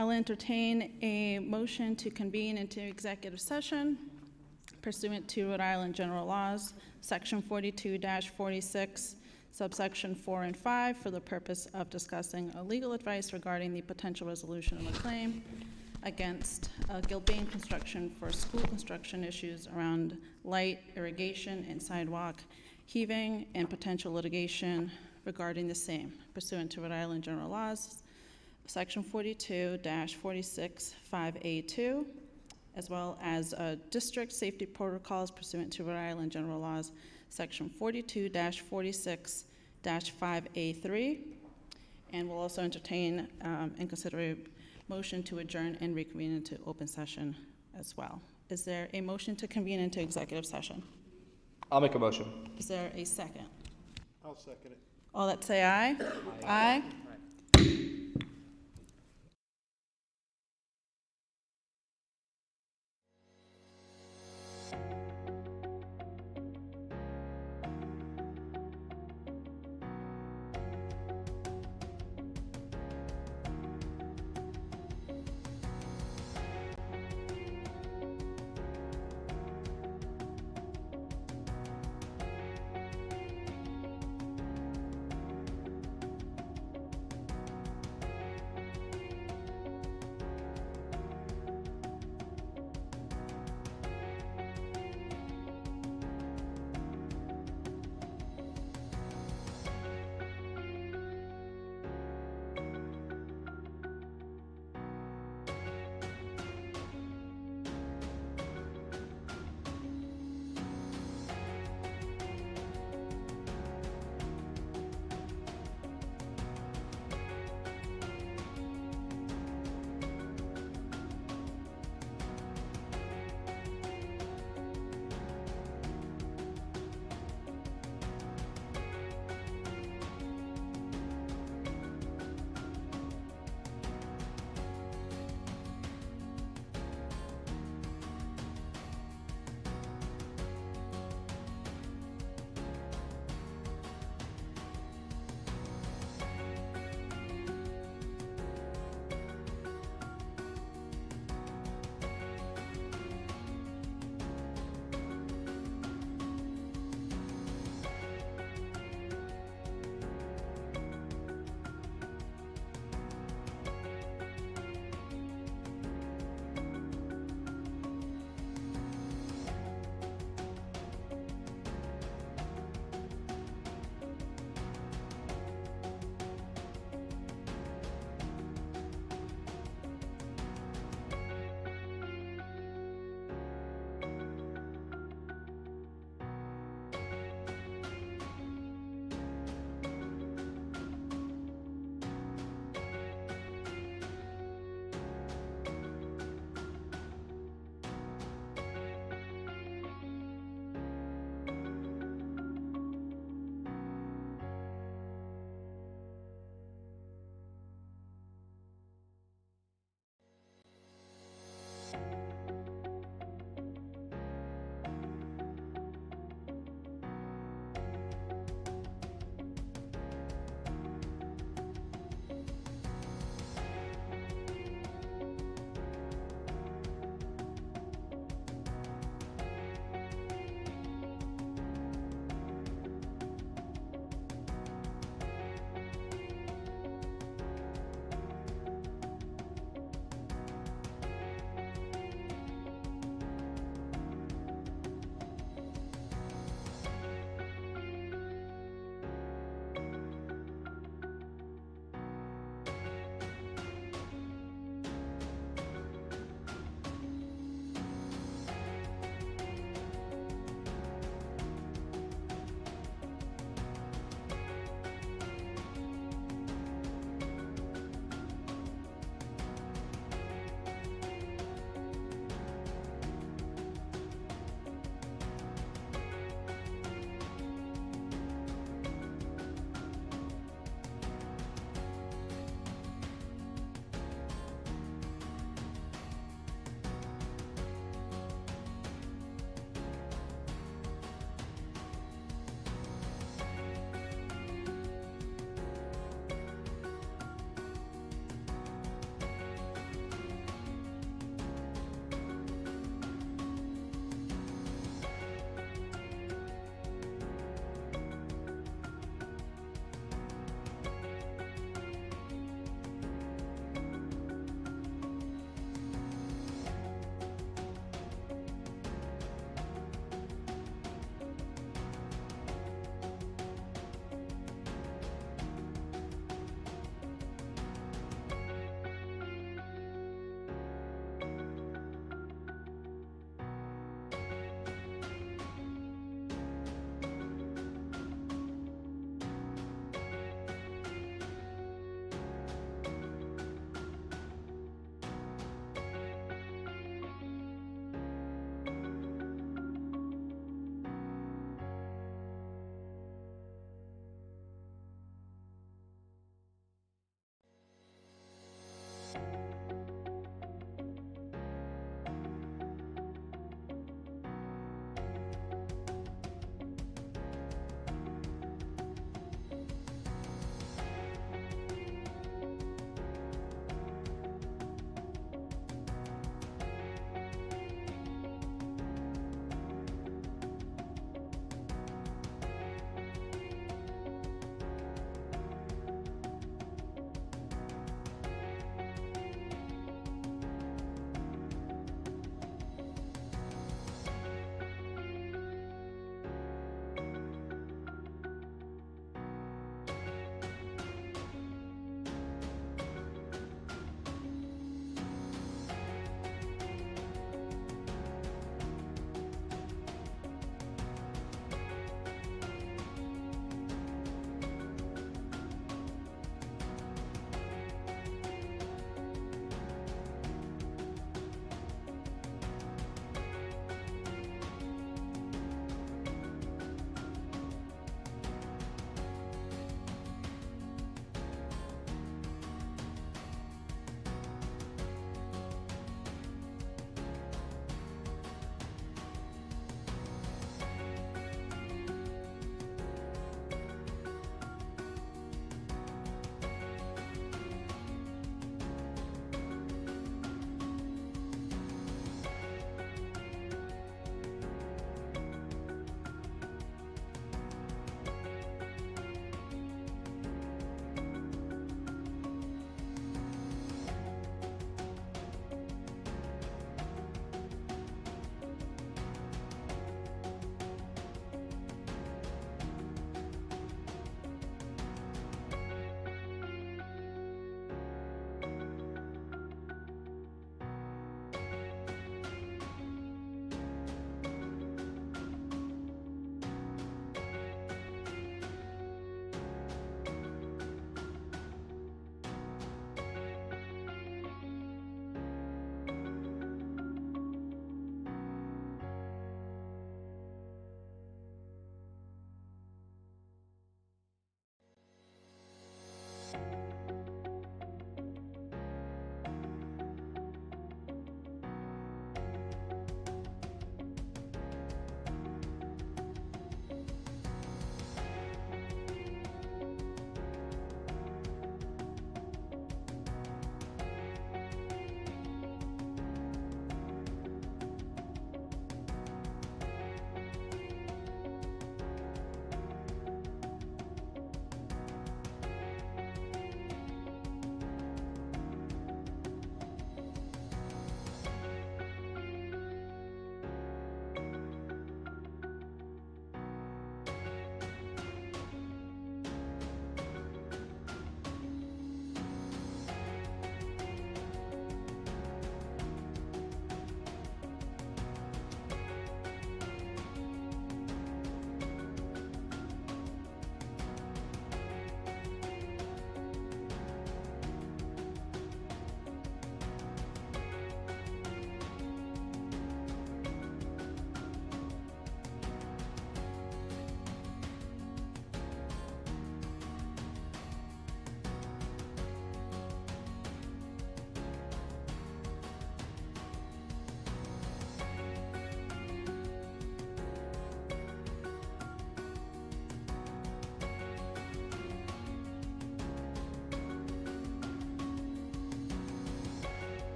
I'll entertain a motion to convene into executive session pursuant to Rhode Island General Laws, Section 42-46, subsection 4 and 5, for the purpose of discussing legal advice regarding the potential resolution of a claim against Gilbane Construction for school construction issues around light, irrigation, and sidewalk heaving, and potential litigation regarding the same pursuant to Rhode Island General Laws, Section 42-46, 5A2, as well as district safety protocols pursuant to Rhode Island General Laws, Section 42-46, 5A3, and we'll also entertain and consider a motion to adjourn and reconvene into open session as well. Is there a motion to convene into executive session? I'll make a motion. Is there a second? I'll second it. All that say aye? Aye.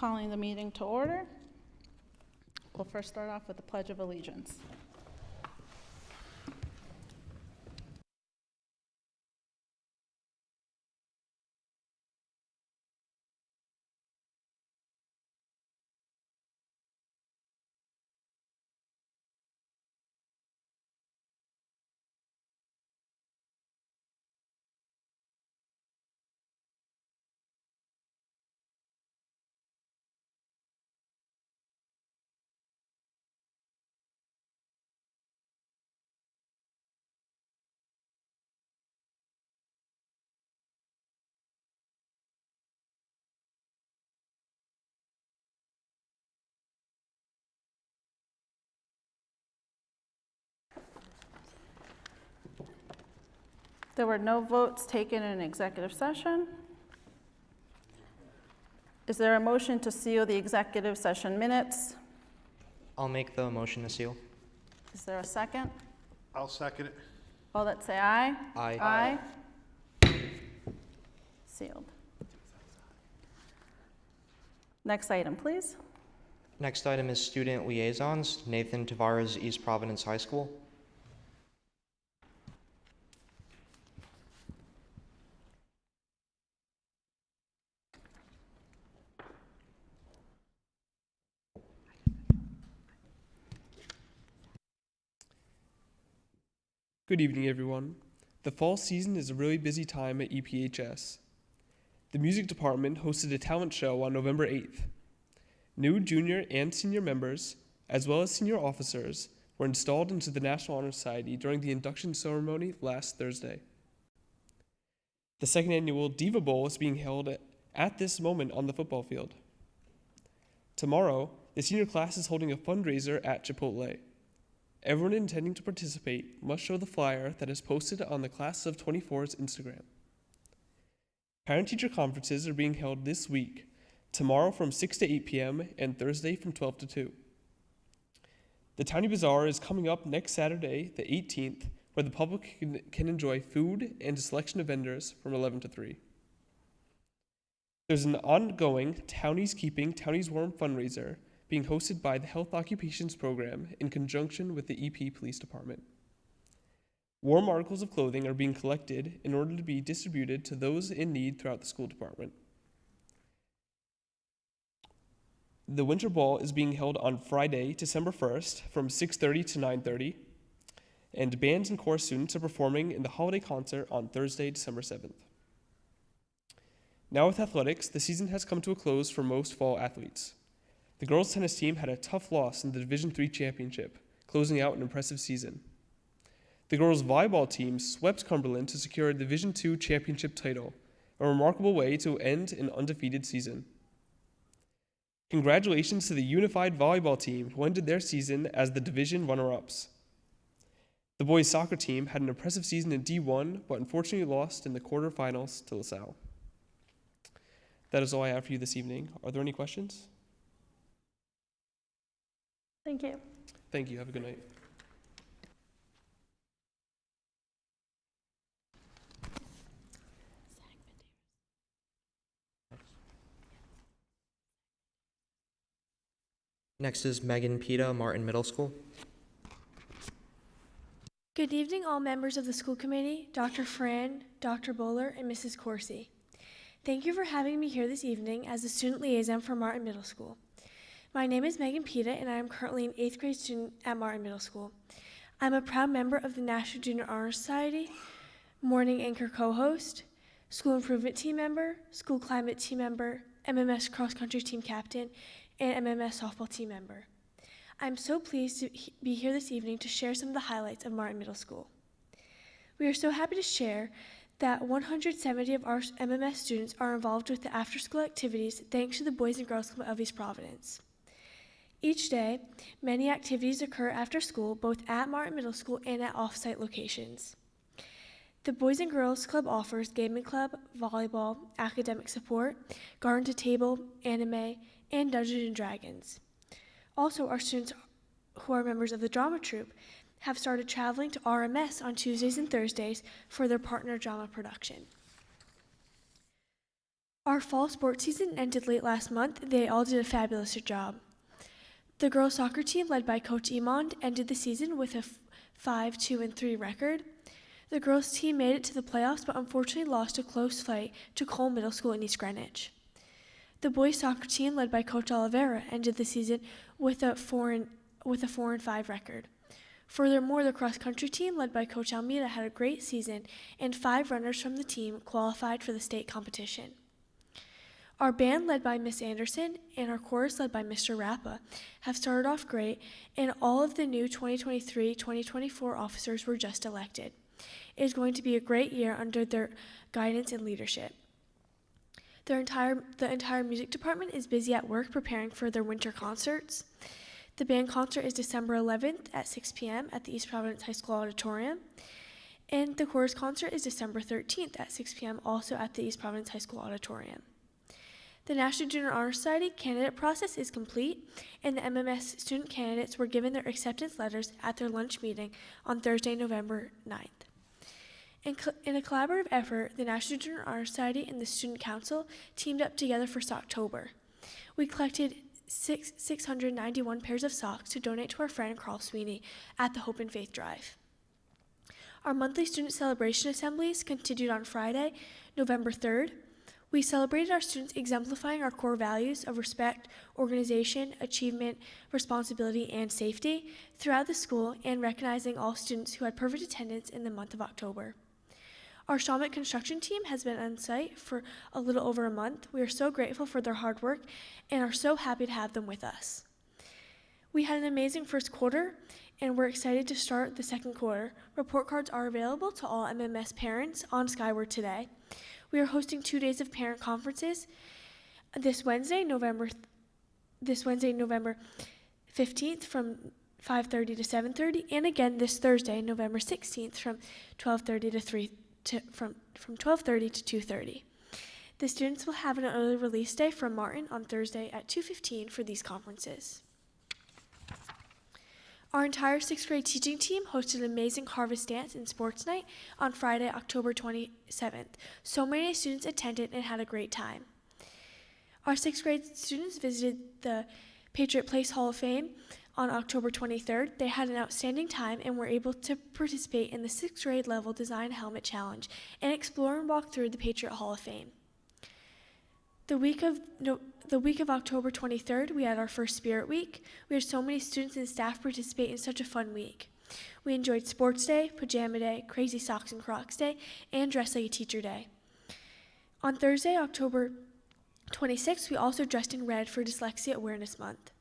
Calling the meeting to order. We'll first start off with the Pledge of Allegiance. There were no votes taken in executive session. Is there a motion to seal the executive session minutes? I'll make the motion to seal. Is there a second? I'll second it. All that say aye? Aye. Aye. Sealed. Next item, please. Next item is student liaisons. Nathan Tavares, East Providence High School. Good evening, everyone. The fall season is a really busy time at EPHS. The music department hosted a talent show on November 8th. New junior and senior members, as well as senior officers, were installed into the National Honor Society during the induction ceremony last Thursday. The second annual Diva Bowl is being held at this moment on the football field. Tomorrow, the senior class is holding a fundraiser at Chipotle. Everyone intending to participate must show the flyer that is posted on the Class of 24's Instagram. Parent-teacher conferences are being held this week, tomorrow from 6 to 8 p.m. and Thursday from 12 to 2. The Tiny Bazaar is coming up next Saturday, the 18th, where the public can enjoy food and a selection of vendors from 11 to 3. There's an ongoing Townies Keeping Townies Warm fundraiser being hosted by the Health Occupations Program in conjunction with the EP Police Department. Warm articles of clothing are being collected in order to be distributed to those in need throughout the school department. The Winter Ball is being held on Friday, December 1st from 6:30 to 9:30, and bands and chorus students are performing in the holiday concert on Thursday, December 7th. Now with athletics, the season has come to a close for most fall athletes. The girls' tennis team had a tough loss in the Division III championship, closing out an impressive season. The girls' volleyball team swept Cumberland to secure a Division II championship title, a remarkable way to end an undefeated season. Congratulations to the unified volleyball team who ended their season as the division runner-ups. The boys' soccer team had an impressive season in D1, but unfortunately lost in the quarterfinals to LaSalle. That is all I have for you this evening. Are there any questions? Thank you. Thank you. Have a good night. Next is Megan Pita, Martin Middle School. Good evening, all members of the school committee, Dr. Fran, Dr. Bowler, and Mrs. Corsi. Thank you for having me here this evening as a student liaison for Martin Middle School. My name is Megan Pita, and I am currently an 8th grade student at Martin Middle School. I'm a proud member of the National Junior Honor Society, morning anchor co-host, school improvement team member, school climate team member, MMS cross-country team captain, and MMS softball team member. I'm so pleased to be here this evening to share some of the highlights of Martin Middle School. We are so happy to share that 170 of our MMS students are involved with the after-school activities thanks to the Boys and Girls Club of East Providence. Each day, many activities occur after school, both at Martin Middle School and at off-site locations. The Boys and Girls Club offers gaming club, volleyball, academic support, garden to table, anime, and Dungeons and Dragons. Also, our students who are members of the drama troupe have started traveling to RMS on Tuesdays and Thursdays for their partner drama production. Our fall sports season ended late last month. They all did a fabulous job. The girls' soccer team, led by Coach Emond, ended the season with a 5-2-3 record. The girls' team made it to the playoffs, but unfortunately lost a close fight to Cole Middle School in East Greenwich. The boys' soccer team, led by Coach Oliveira, ended the season with a 4-5 record. Furthermore, the cross-country team, led by Coach Almeida, had a great season, and 5 runners from the team qualified for the state competition. Our band, led by Miss Anderson, and our chorus, led by Mr. Rappa, have started off great, and all of the new 2023-2024 officers were just elected. It is going to be a great year under their guidance and leadership. The entire music department is busy at work preparing for their winter concerts. The band concert is December 11th at 6 p.m. at the East Providence High School Auditorium, and the chorus concert is December 13th at 6 p.m. also at the East Providence High School Auditorium. The National Junior Honor Society candidate process is complete, and the MMS student candidates were given their acceptance letters at their lunch meeting on Thursday, November 9th. In a collaborative effort, the National Junior Honor Society and the Student Council teamed up together for Socktober. We collected 691 pairs of socks to donate to our friend Carl Sweeney at the Hope and Faith Drive. Our monthly student celebration assemblies continued on Friday, November 3rd. We celebrated our students exemplifying our core values of respect, organization, achievement, responsibility, and safety throughout the school, and recognizing all students who had perfect attendance in the month of October. Our Shawmut construction team has been on site for a little over a month. We are so grateful for their hard work and are so happy to have them with us. We had an amazing first quarter, and we're excited to start the second quarter. Report cards are available to all MMS parents on Skyward today. We are hosting 2 days of parent conferences this Wednesday, November 15th from 5:30 to 7:30, and again this Thursday, November 16th from 12:30 to 2:30. The students will have an early release day from Martin on Thursday at 2:15 for these conferences. Our entire 6th grade teaching team hosted an amazing harvest dance and sports night on Friday, October 27th. So many students attended and had a great time. Our 6th grade students visited the Patriot Place Hall of Fame on October 23rd. They had an outstanding time and were able to participate in the 6th grade level Design Helmet Challenge and explore and walk through the Patriot Hall of Fame. The week of October 23rd, we had our first Spirit Week. We had so many students and staff participate in such a fun week. We enjoyed Sports Day, Pajama Day, Crazy Socks and Crocs Day, and Dress Like a Teacher Day. On Thursday, October 26th, we also dressed in red for Dyslexia Awareness Month.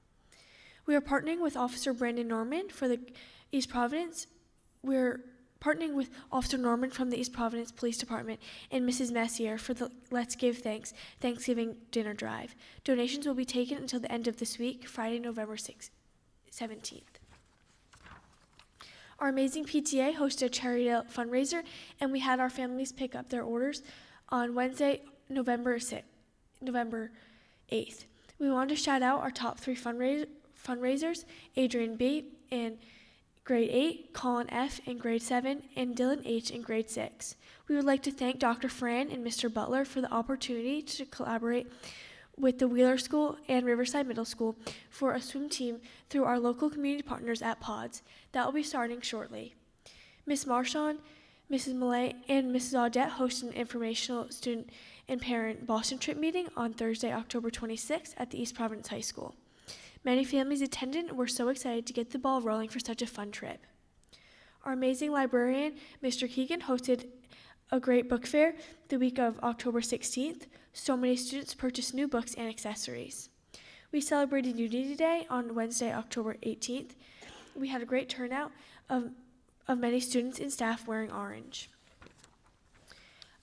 We are partnering with Officer Brandon Norman for the East Providence. We're partnering with Officer Norman from the East Providence Police Department and Mrs. Messier for the Let's Give Thanks Thanksgiving Dinner Drive. Donations will be taken until the end of this week, Friday, November 17th. Our amazing PTA hosted a charity fundraiser, and we had our families pick up their orders on Wednesday, November 8th. We want to shout out our top 3 fundraisers, Adrian B. in Grade 8, Colin F. in Grade 7, and Dylan H. in Grade 6. We would like to thank Dr. Fran and Mr. Butler for the opportunity to collaborate with the Wheeler School and Riverside Middle School for a swim team through our local community partners at PODS. That will be starting shortly. Ms. Marchand, Mrs. Millay, and Mrs. Audette hosted an informational student and parent Boston trip meeting on Thursday, October 26th at the East Providence High School. Many families attended and were so excited to get the ball rolling for such a fun trip. Our amazing librarian, Mr. Keegan, hosted a great book fair the week of October 16th. So many students purchased new books and accessories. We celebrated Unity Day on Wednesday, October 18th. We had a great turnout of many students and staff wearing orange.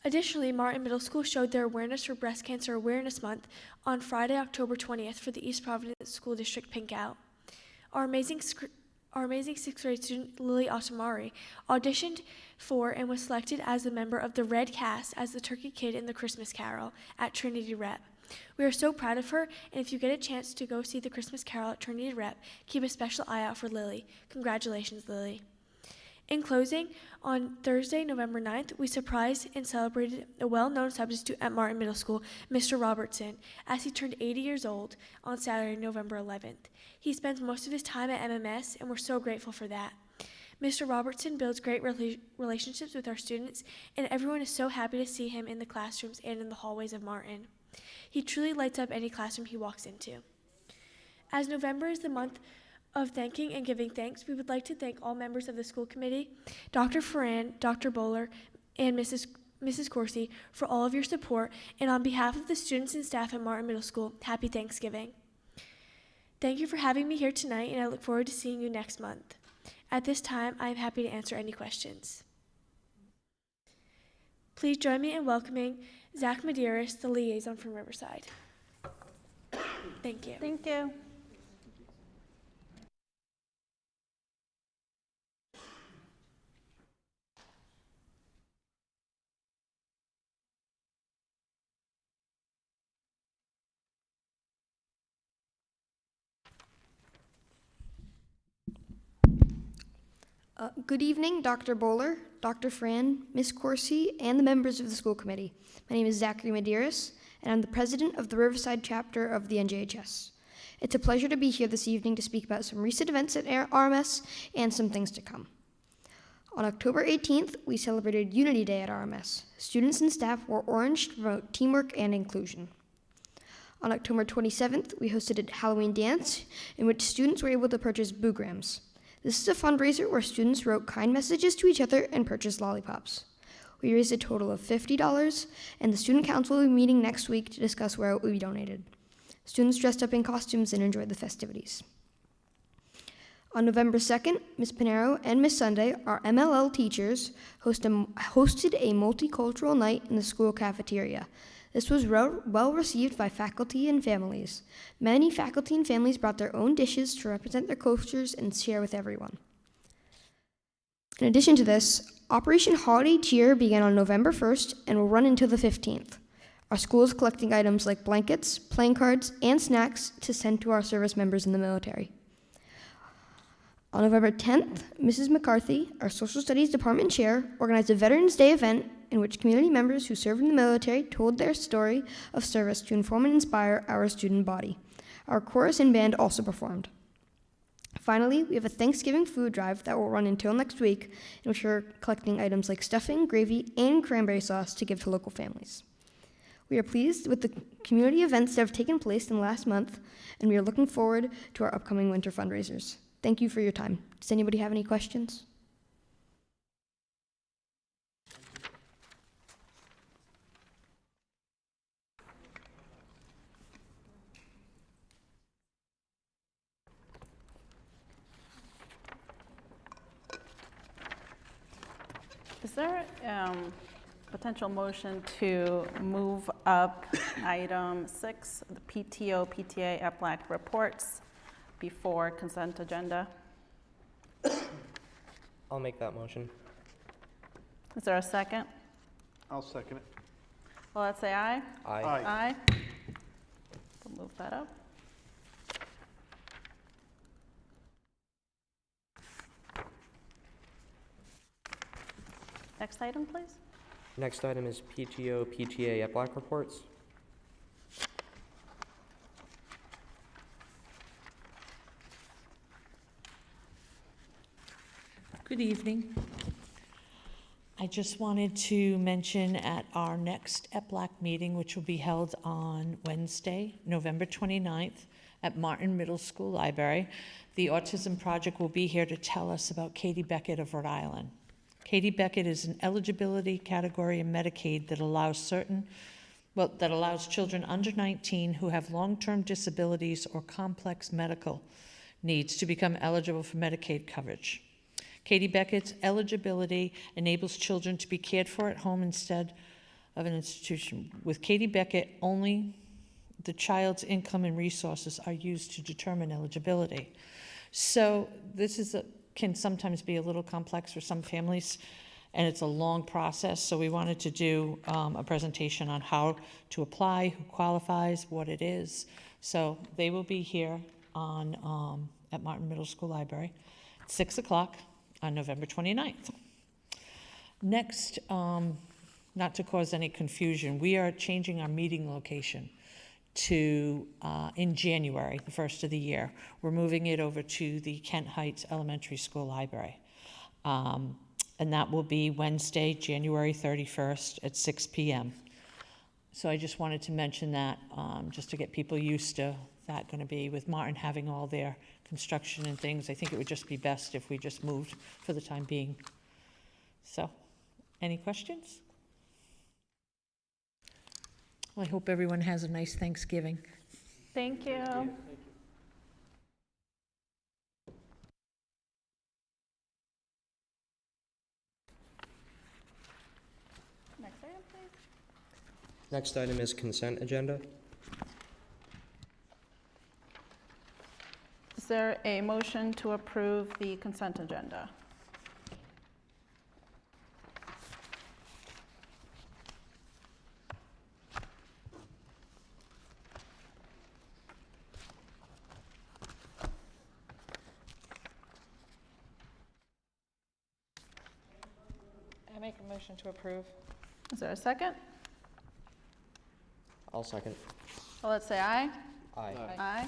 Additionally, Martin Middle School showed their awareness for Breast Cancer Awareness Month on Friday, October 20th for the East Providence School District Pink Out. Our amazing 6th grade student, Lily Otamari, auditioned for and was selected as a member of the Red Cast as the Turkey Kid in the Christmas Carol at Trinity Rep. We are so proud of her, and if you get a chance to go see the Christmas Carol at Trinity Rep, keep a special eye out for Lily. Congratulations, Lily. In closing, on Thursday, November 9th, we surprised and celebrated a well-known substitute at Martin Middle School, Mr. Robertson, as he turned 80 years old on Saturday, November 11th. He spends most of his time at MMS, and we're so grateful for that. Mr. Robertson builds great relationships with our students, and everyone is so happy to see him in the classrooms and in the hallways of Martin. He truly lights up any classroom he walks into. As November is the month of thanking and giving thanks, we would like to thank all members of the school committee, Dr. Ferran, Dr. Bowler, and Mrs. Corsi for all of your support, and on behalf of the students and staff at Martin Middle School, happy Thanksgiving. Thank you for having me here tonight, and I look forward to seeing you next month. At this time, I am happy to answer any questions. Please join me in welcoming Zach Medeiros, the liaison from Riverside. Thank you. Thank you. Good evening, Dr. Bowler, Dr. Fran, Ms. Corsi, and the members of the school committee. My name is Zachary Medeiros, and I'm the president of the Riverside chapter of the NJHS. It's a pleasure to be here this evening to speak about some recent events at RMS and some things to come. On October 18th, we celebrated Unity Day at RMS. Students and staff wore orange to promote teamwork and inclusion. On October 27th, we hosted a Halloween dance in which students were able to purchase boograms. This is a fundraiser where students wrote kind messages to each other and purchased lollipops. We raised a total of $50, and the student council will be meeting next week to discuss where it will be donated. Students dressed up in costumes and enjoyed the festivities. On November 2nd, Ms. Pinero and Ms. Sunday, our MLL teachers, hosted a multicultural night in the school cafeteria. This was well received by faculty and families. Many faculty and families brought their own dishes to represent their cultures and share with everyone. In addition to this, Operation Holiday Cheer began on November 1st and will run until the 15th. Our school is collecting items like blankets, playing cards, and snacks to send to our service members in the military. On November 10th, Mrs. McCarthy, our Social Studies Department Chair, organized a Veterans Day event in which community members who served in the military told their story of service to inform and inspire our student body. Our chorus and band also performed. Finally, we have a Thanksgiving food drive that will run until next week, in which we're collecting items like stuffing, gravy, and cranberry sauce to give to local families. We are pleased with the community events that have taken place in the last month, and we are looking forward to our upcoming winter fundraisers. Thank you for your time. Does anybody have any questions? Is there potential motion to move up item 6, the PTO, PTA, EPLAC reports before consent agenda? I'll make that motion. Is there a second? I'll second it. Well, let's say aye. Aye. Aye. We'll move that up. Next item, please. Next item is PTO, PTA, EPLAC reports. Good evening. I just wanted to mention at our next EPLAC meeting, which will be held on Wednesday, November 29th at Martin Middle School Library, the Autism Project will be here to tell us about Katie Beckett of Rhode Island. Katie Beckett is an eligibility category in Medicaid that allows children under 19 who have long-term disabilities or complex medical needs to become eligible for Medicaid coverage. Katie Beckett's eligibility enables children to be cared for at home instead of an institution. With Katie Beckett, only the child's income and resources are used to determine eligibility. So this can sometimes be a little complex for some families, and it's a long process. So we wanted to do a presentation on how to apply, who qualifies, what it is. So they will be here on at Martin Middle School Library at 6 o'clock. on November 29th. Next, not to cause any confusion, we are changing our meeting location to, in January, the first of the year. We're moving it over to the Kent Heights Elementary School Library. And that will be Wednesday, January 31st at 6 p.m. So I just wanted to mention that, just to get people used to that going to be, with Martin having all their construction and things. I think it would just be best if we just moved for the time being. So, any questions? Well, I hope everyone has a nice Thanksgiving. Thank you. Next item, please. Next item is consent agenda. Is there a motion to approve the consent agenda? I make a motion to approve. Is there a second? I'll second. Well, let's say aye. Aye. Aye.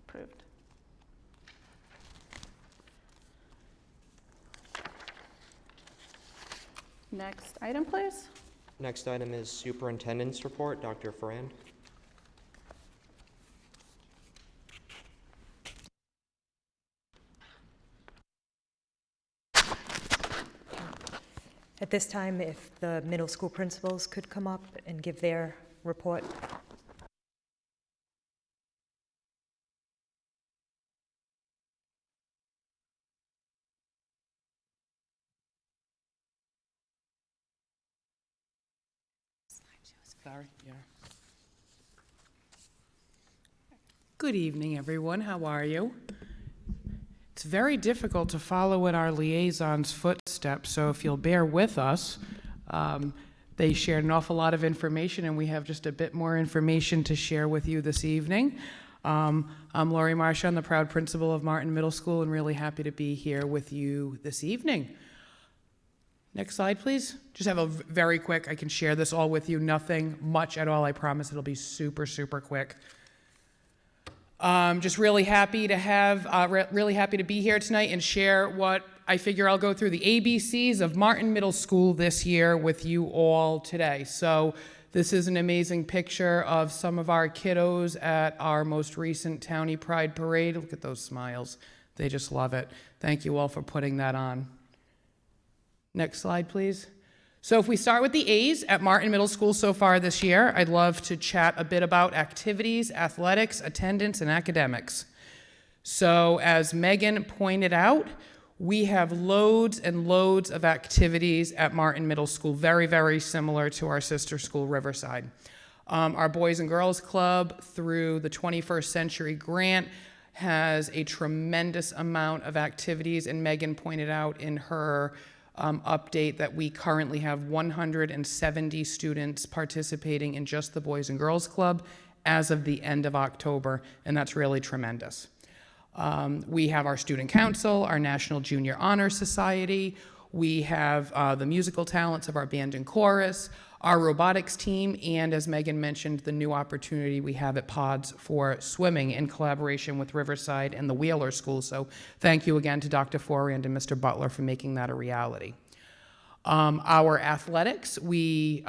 Approved. Next item, please. Next item is superintendent's report. Dr. Ferrand. At this time, if the middle school principals could come up and give their report. Sorry, yeah. Good evening, everyone. How are you? It's very difficult to follow in our liaison's footsteps, so if you'll bear with us, they shared an awful lot of information, and we have just a bit more information to share with you this evening. I'm Lori Marsha. I'm the proud principal of Martin Middle School, and really happy to be here with you this evening. Next slide, please. Just have a very quick, I can share this all with you, nothing much at all, I promise it'll be super, super quick. Just really happy to have, really happy to be here tonight and share what I figure I'll go through the ABCs of Martin Middle School this year with you all today. So this is an amazing picture of some of our kiddos at our most recent Townie Pride Parade. Look at those smiles. They just love it. Thank you all for putting that on. Next slide, please. So if we start with the A's at Martin Middle School so far this year, I'd love to chat a bit about activities, athletics, attendance, and academics. So as Megan pointed out, we have loads and loads of activities at Martin Middle School, very, very similar to our sister school, Riverside. Our Boys and Girls Club, through the 21st Century Grant, has a tremendous amount of activities, and Megan pointed out in her update that we currently have 170 students participating in just the Boys and Girls Club as of the end of October, and that's really tremendous. We have our student council, our National Junior Honor Society, we have the musical talents of our band and chorus, our robotics team, and as Megan mentioned, the new opportunity we have at Pods for swimming in collaboration with Riverside and the Wheeler School. So thank you again to Dr. Forand and Mr. Butler for making that a reality. Our athletics, we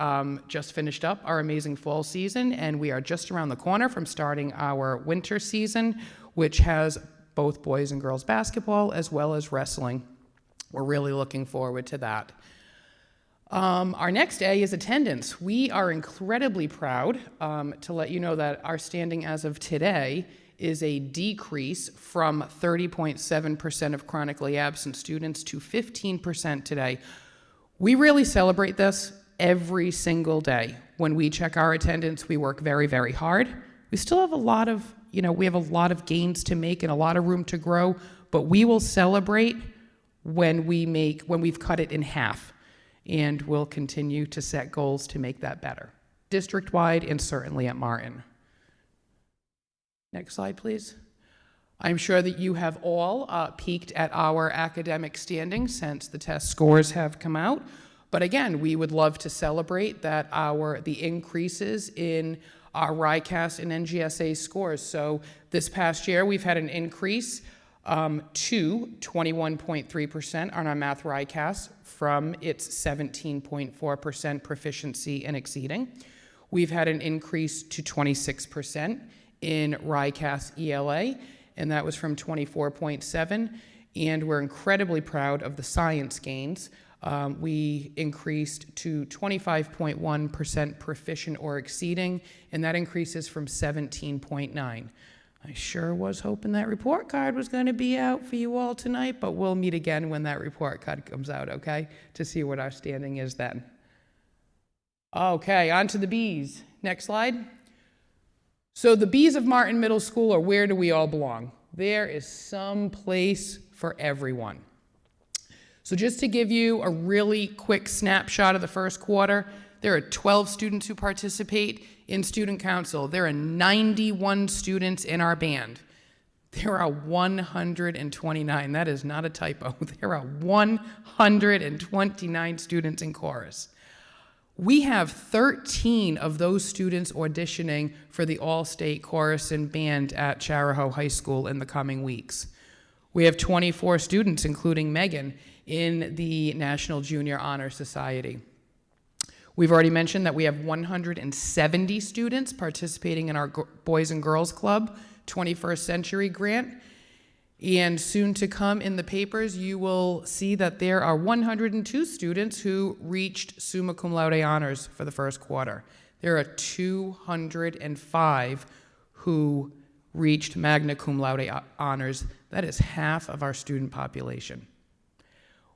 just finished up our amazing fall season, and we are just around the corner from starting our winter season, which has both boys and girls basketball as well as wrestling. We're really looking forward to that. Our next A is attendance. We are incredibly proud to let you know that our standing as of today is a decrease from 30.7% of chronically absent students to 15% today. We really celebrate this every single day. When we check our attendance, we work very, very hard. We still have a lot of, we have a lot of gains to make and a lot of room to grow, but we will celebrate when we've cut it in half. And we'll continue to set goals to make that better, district-wide and certainly at Martin. Next slide, please. I'm sure that you have all peeked at our academic standings since the test scores have come out. But again, we would love to celebrate that the increases in our RICAS and NGSA scores. So this past year, we've had an increase to 21.3% on our math RICAS from its 17.4% proficiency and exceeding. We've had an increase to 26% in RICAS ELA, and that was from 24.7. And we're incredibly proud of the science gains. We increased to 25.1% proficient or exceeding, and that increases from 17.9. I sure was hoping that report card was going to be out for you all tonight, but we'll meet again when that report card comes out, okay, to see what our standing is then. Okay, on to the Bs. Next slide. So the Bs of Martin Middle School are where do we all belong? There is some place for everyone. So just to give you a really quick snapshot of the first quarter, there are 12 students who participate in student council. There are 91 students in our band. There are 129. That is not a typo. There are 129 students in chorus. We have 13 of those students auditioning for the all-state chorus and band at Charahoe High School in the coming weeks. We have 24 students, including Megan, in the National Junior Honor Society. We've already mentioned that we have 170 students participating in our Boys and Girls Club 21st Century Grant. And soon to come in the papers, you will see that there are 102 students who reached summa cum laude honors for the first quarter. There are 205 who reached magna cum laude honors. That is half of our student population.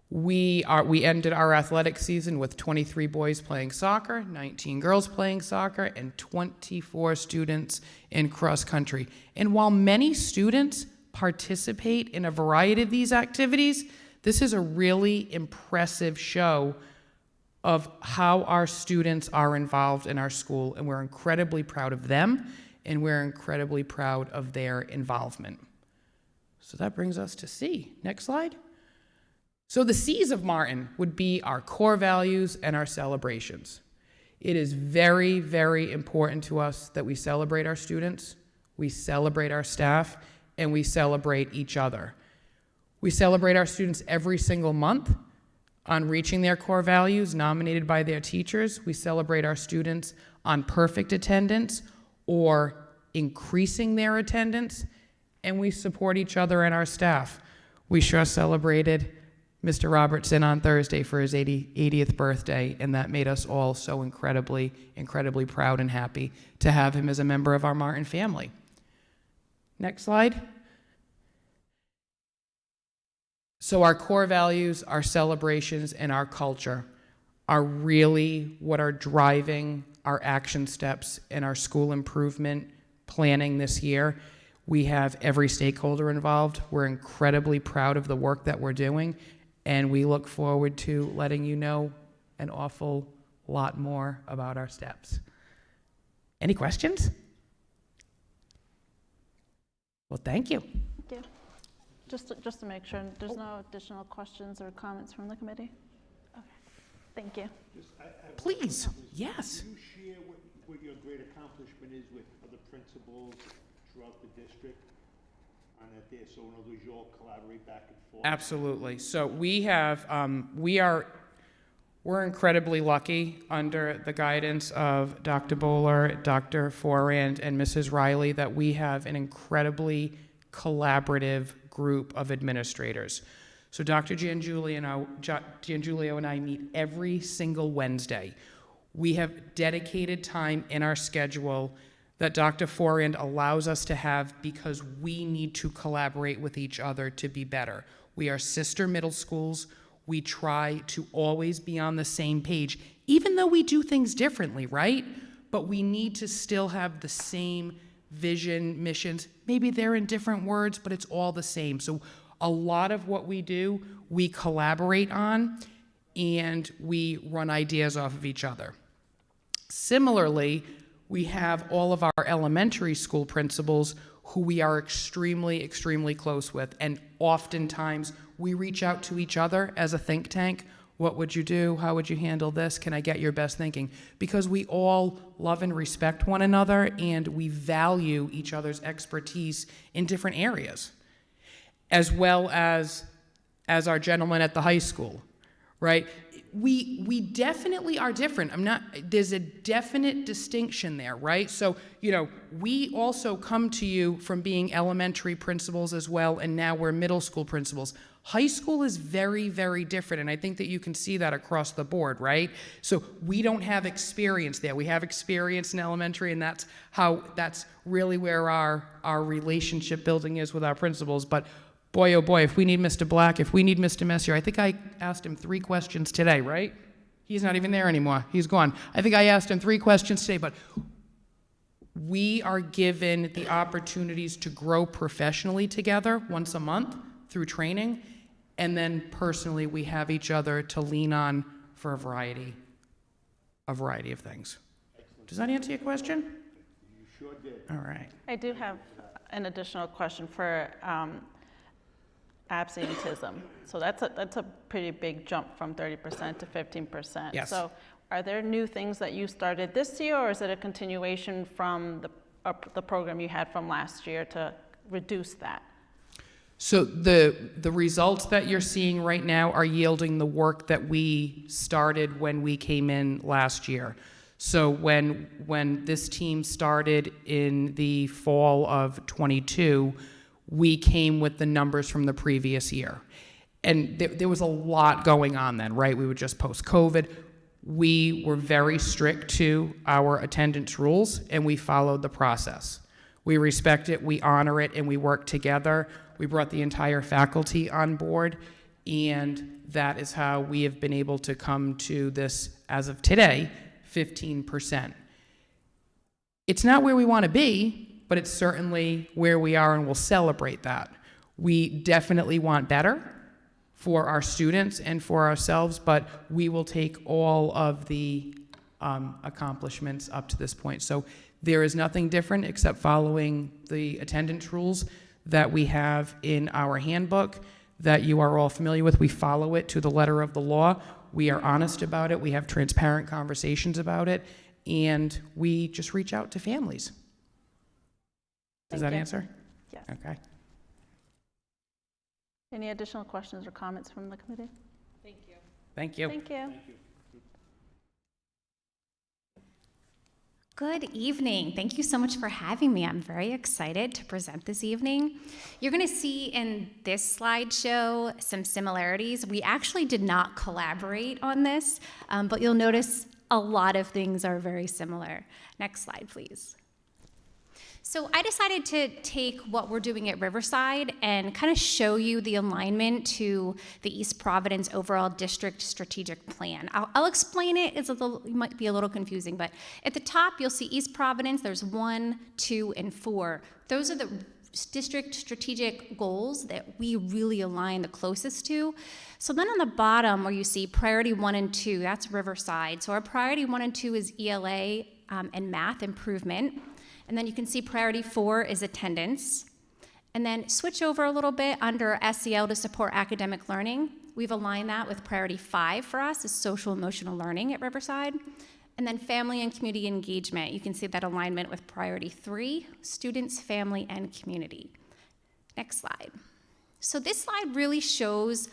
We ended our athletic season with 23 boys playing soccer, 19 girls playing soccer, and 24 students in cross country. And while many students participate in a variety of these activities, this is a really impressive show of how our students are involved in our school, and we're incredibly proud of them, and we're incredibly proud of their involvement. So that brings us to C. Next slide. So the C's of Martin would be our core values and our celebrations. It is very, very important to us that we celebrate our students, we celebrate our staff, and we celebrate each other. We celebrate our students every single month on reaching their core values nominated by their teachers. We celebrate our students on perfect attendance or increasing their attendance, and we support each other and our staff. We sure celebrated Mr. Robertson on Thursday for his 80th birthday, and that made us all so incredibly, incredibly proud and happy to have him as a member of our Martin family. Next slide. So our core values, our celebrations, and our culture are really what are driving our action steps in our school improvement planning this year. We have every stakeholder involved. We're incredibly proud of the work that we're doing, and we look forward to letting you know an awful lot more about our steps. Any questions? Well, thank you. Thank you. Just to make sure, there's no additional questions or comments from the committee? Okay, thank you. Please, yes. Can you share what your great accomplishment is with other principals throughout the district on that day, so in other words, you all collaborate back and forth? Absolutely. So we have, we're incredibly lucky under the guidance of Dr. Bowler, Dr. Forand, and Mrs. Riley that we have an incredibly collaborative group of administrators. So Dr. Giangulio and I meet every single Wednesday. We have dedicated time in our schedule that Dr. Forand allows us to have because we need to collaborate with each other to be better. We are sister middle schools. We try to always be on the same page, even though we do things differently, right? But we need to still have the same vision, missions. Maybe they're in different words, but it's all the same. So a lot of what we do, we collaborate on, and we run ideas off of each other. Similarly, we have all of our elementary school principals who we are extremely, extremely close with. And oftentimes we reach out to each other as a think tank. What would you do? How would you handle this? Can I get your best thinking? Because we all love and respect one another, and we value each other's expertise in different areas, as well as our gentleman at the high school, right? We definitely are different. There's a definite distinction there, right? So, we also come to you from being elementary principals as well, and now we're middle school principals. High school is very, very different, and I think that you can see that across the board, right? So we don't have experience there. We have experience in elementary, and that's really where our relationship building is with our principals. But boy, oh boy, if we need Mr. Black, if we need Mr. Messier, I think I asked him 3 questions today, right? He's not even there anymore. He's gone. I think I asked him 3 questions today, but we are given the opportunities to grow professionally together once a month through training, and then personally we have each other to lean on for a variety of things. Does that answer your question? You sure did. All right. I do have an additional question for absenteeism. So that's a pretty big jump from 30% to 15%. Yes. So are there new things that you started this year, or is it a continuation from the program you had from last year to reduce that? So the results that you're seeing right now are yielding the work that we started when we came in last year. So when this team started in the fall of 22, we came with the numbers from the previous year. And there was a lot going on then, right? We were just post-COVID. We were very strict to our attendance rules, and we followed the process. We respect it, we honor it, and we work together. We brought the entire faculty on board, and that is how we have been able to come to this, as of today, 15%. It's not where we want to be, but it's certainly where we are, and we'll celebrate that. We definitely want better for our students and for ourselves, but we will take all of the accomplishments up to this point. So there is nothing different except following the attendance rules that we have in our handbook that you are all familiar with. We follow it to the letter of the law. We are honest about it. We have transparent conversations about it, and we just reach out to families. Does that answer? Yes. Okay. Any additional questions or comments from the committee? Thank you. Thank you. Good evening. Thank you so much for having me. I'm very excited to present this evening. You're going to see in this slideshow some similarities. We actually did not collaborate on this, but you'll notice a lot of things are very similar. Next slide, please. So I decided to take what we're doing at Riverside and kind of show you the alignment to the East Providence overall district strategic plan. I'll explain it. It might be a little confusing, but at the top you'll see East Providence. There's 1, 2, and 4. Those are the district strategic goals that we really align the closest to. So then on the bottom where you see priority 1 and 2, that's Riverside. So our priority 1 and 2 is ELA and math improvement. And then you can see priority 4 is attendance. And then switch over a little bit under SEL to support academic learning. We've aligned that with priority 5 for us is social emotional learning at Riverside. And then family and community engagement. You can see that alignment with priority 3, students, family, and community. Next slide. So this slide really shows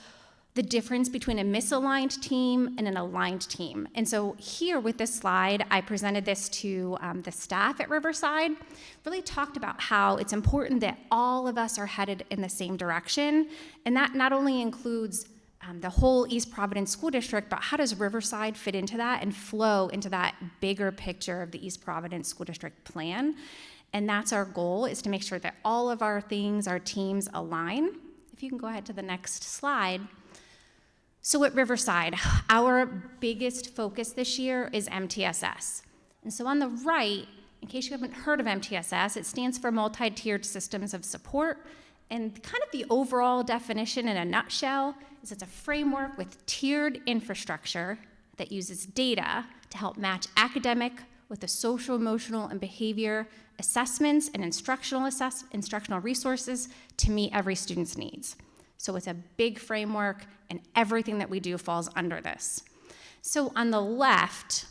the difference between a misaligned team and an aligned team. And so here with this slide, I presented this to the staff at Riverside, really talked about how it's important that all of us are headed in the same direction. And that not only includes the whole East Providence School District, but how does Riverside fit into that and flow into that bigger picture of the East Providence School District plan? And that's our goal, is to make sure that all of our things, our teams align. If you can go ahead to the next slide. So at Riverside, our biggest focus this year is MTSS. And so on the right, in case you haven't heard of MTSS, it stands for Multi-Tiered Systems of Support. And kind of the overall definition in a nutshell is it's a framework with tiered infrastructure that uses data to help match academic, with the social, emotional, and behavior assessments and instructional resources to meet every student's needs. So it's a big framework, and everything that we do falls under this. So on the left,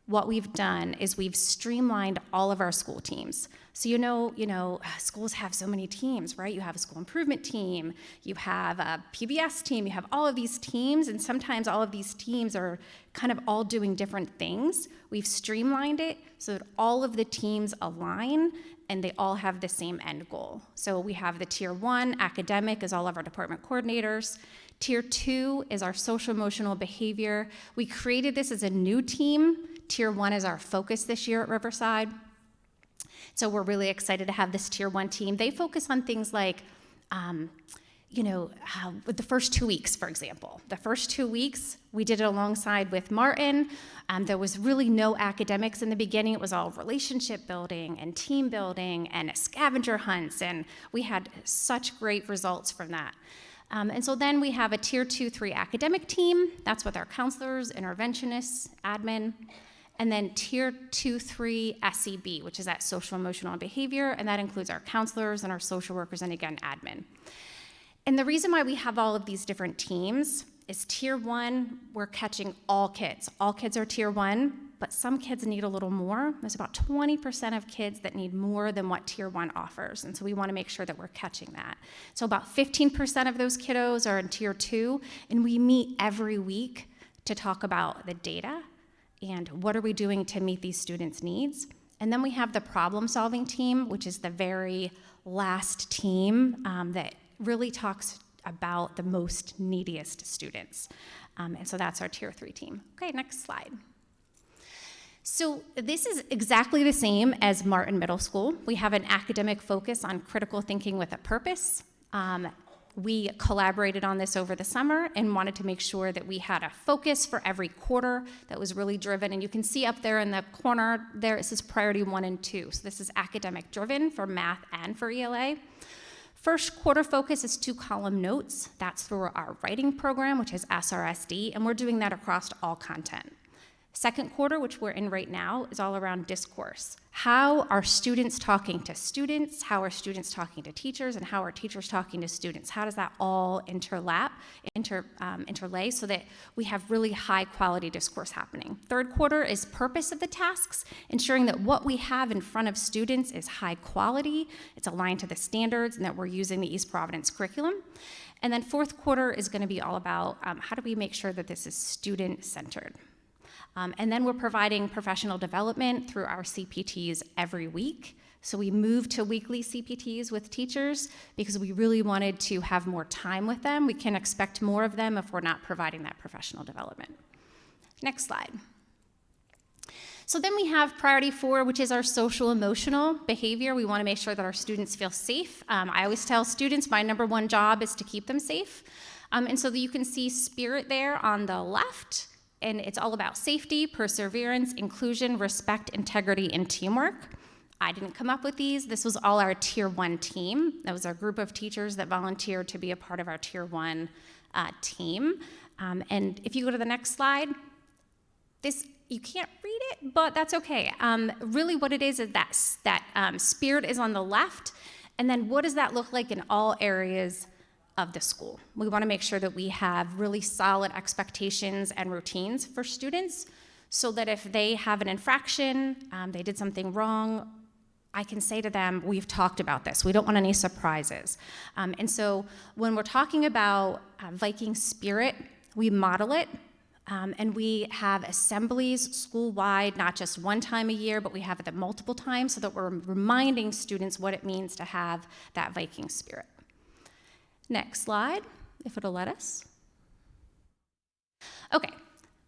what we've done is we've streamlined all of our school teams. So you know, schools have so many teams, right? You have a school improvement team, you have a PBS team, you have all of these teams, and sometimes all of these teams are kind of all doing different things. We've streamlined it so that all of the teams align and they all have the same end goal. So we have the Tier 1, academic, is all of our department coordinators. Tier 2 is our social emotional behavior. We created this as a new team. Tier 1 is our focus this year at Riverside. So we're really excited to have this Tier 1 team. They focus on things like, with the first 2 weeks, for example. The first 2 weeks, we did it alongside with Martin. There was really no academics in the beginning. It was all relationship building and team building and scavenger hunts, and we had such great results from that. And so then we have a Tier 2, 3 academic team. That's with our counselors, interventionists, admin. And then Tier 2, 3 SEB, which is that social, emotional, and behavior, and that includes our counselors and our social workers, and again, admin. And the reason why we have all of these different teams is Tier 1, we're catching all kids. All kids are Tier 1, but some kids need a little more. There's about 20% of kids that need more than what Tier 1 offers, and so we want to make sure that we're catching that. So about 15% of those kiddos are in Tier 2, and we meet every week to talk about the data and what are we doing to meet these students' needs. And then we have the problem-solving team, which is the very last team that really talks about the most neediest students. And so that's our Tier 3 team. Okay, next slide. So this is exactly the same as Martin Middle School. We have an academic focus on critical thinking with a purpose. We collaborated on this over the summer and wanted to make sure that we had a focus for every quarter that was really driven. And you can see up there in the corner there, it says priority 1 and 2. So this is academic driven for math and for ELA. First quarter focus is 2-column notes. That's through our writing program, which is SRSD, and we're doing that across all content. Second quarter, which we're in right now, is all around discourse. How are students talking to students? How are students talking to teachers? And how are teachers talking to students? How does that all interlay so that we have really high quality discourse happening? Third quarter is purpose of the tasks, ensuring that what we have in front of students is high quality, it's aligned to the standards, and that we're using the East Providence curriculum. And then fourth quarter is going to be all about how do we make sure that this is student-centered. And then we're providing professional development through our CPTs every week. So we moved to weekly CPTs with teachers because we really wanted to have more time with them. We can expect more of them if we're not providing that professional development. Next slide. So then we have priority 4, which is our social emotional behavior. We want to make sure that our students feel safe. I always tell students my number 1 job is to keep them safe. And so you can see Spirit there on the left. And it's all about safety, perseverance, inclusion, respect, integrity, and teamwork. I didn't come up with these. This was all our Tier 1 team. That was our group of teachers that volunteered to be a part of our Tier 1 team. And if you go to the next slide, you can't read it, but that's okay. Really what it is that Spirit is on the left, and then what does that look like in all areas of the school? We want to make sure that we have really solid expectations and routines for students so that if they have an infraction, they did something wrong, I can say to them, we've talked about this. We don't want any surprises. And so when we're talking about Viking spirit, we model it, and we have assemblies school-wide, not just one time a year, but we have it multiple times so that we're reminding students what it means to have that Viking spirit. Next slide, if it'll let us. Okay,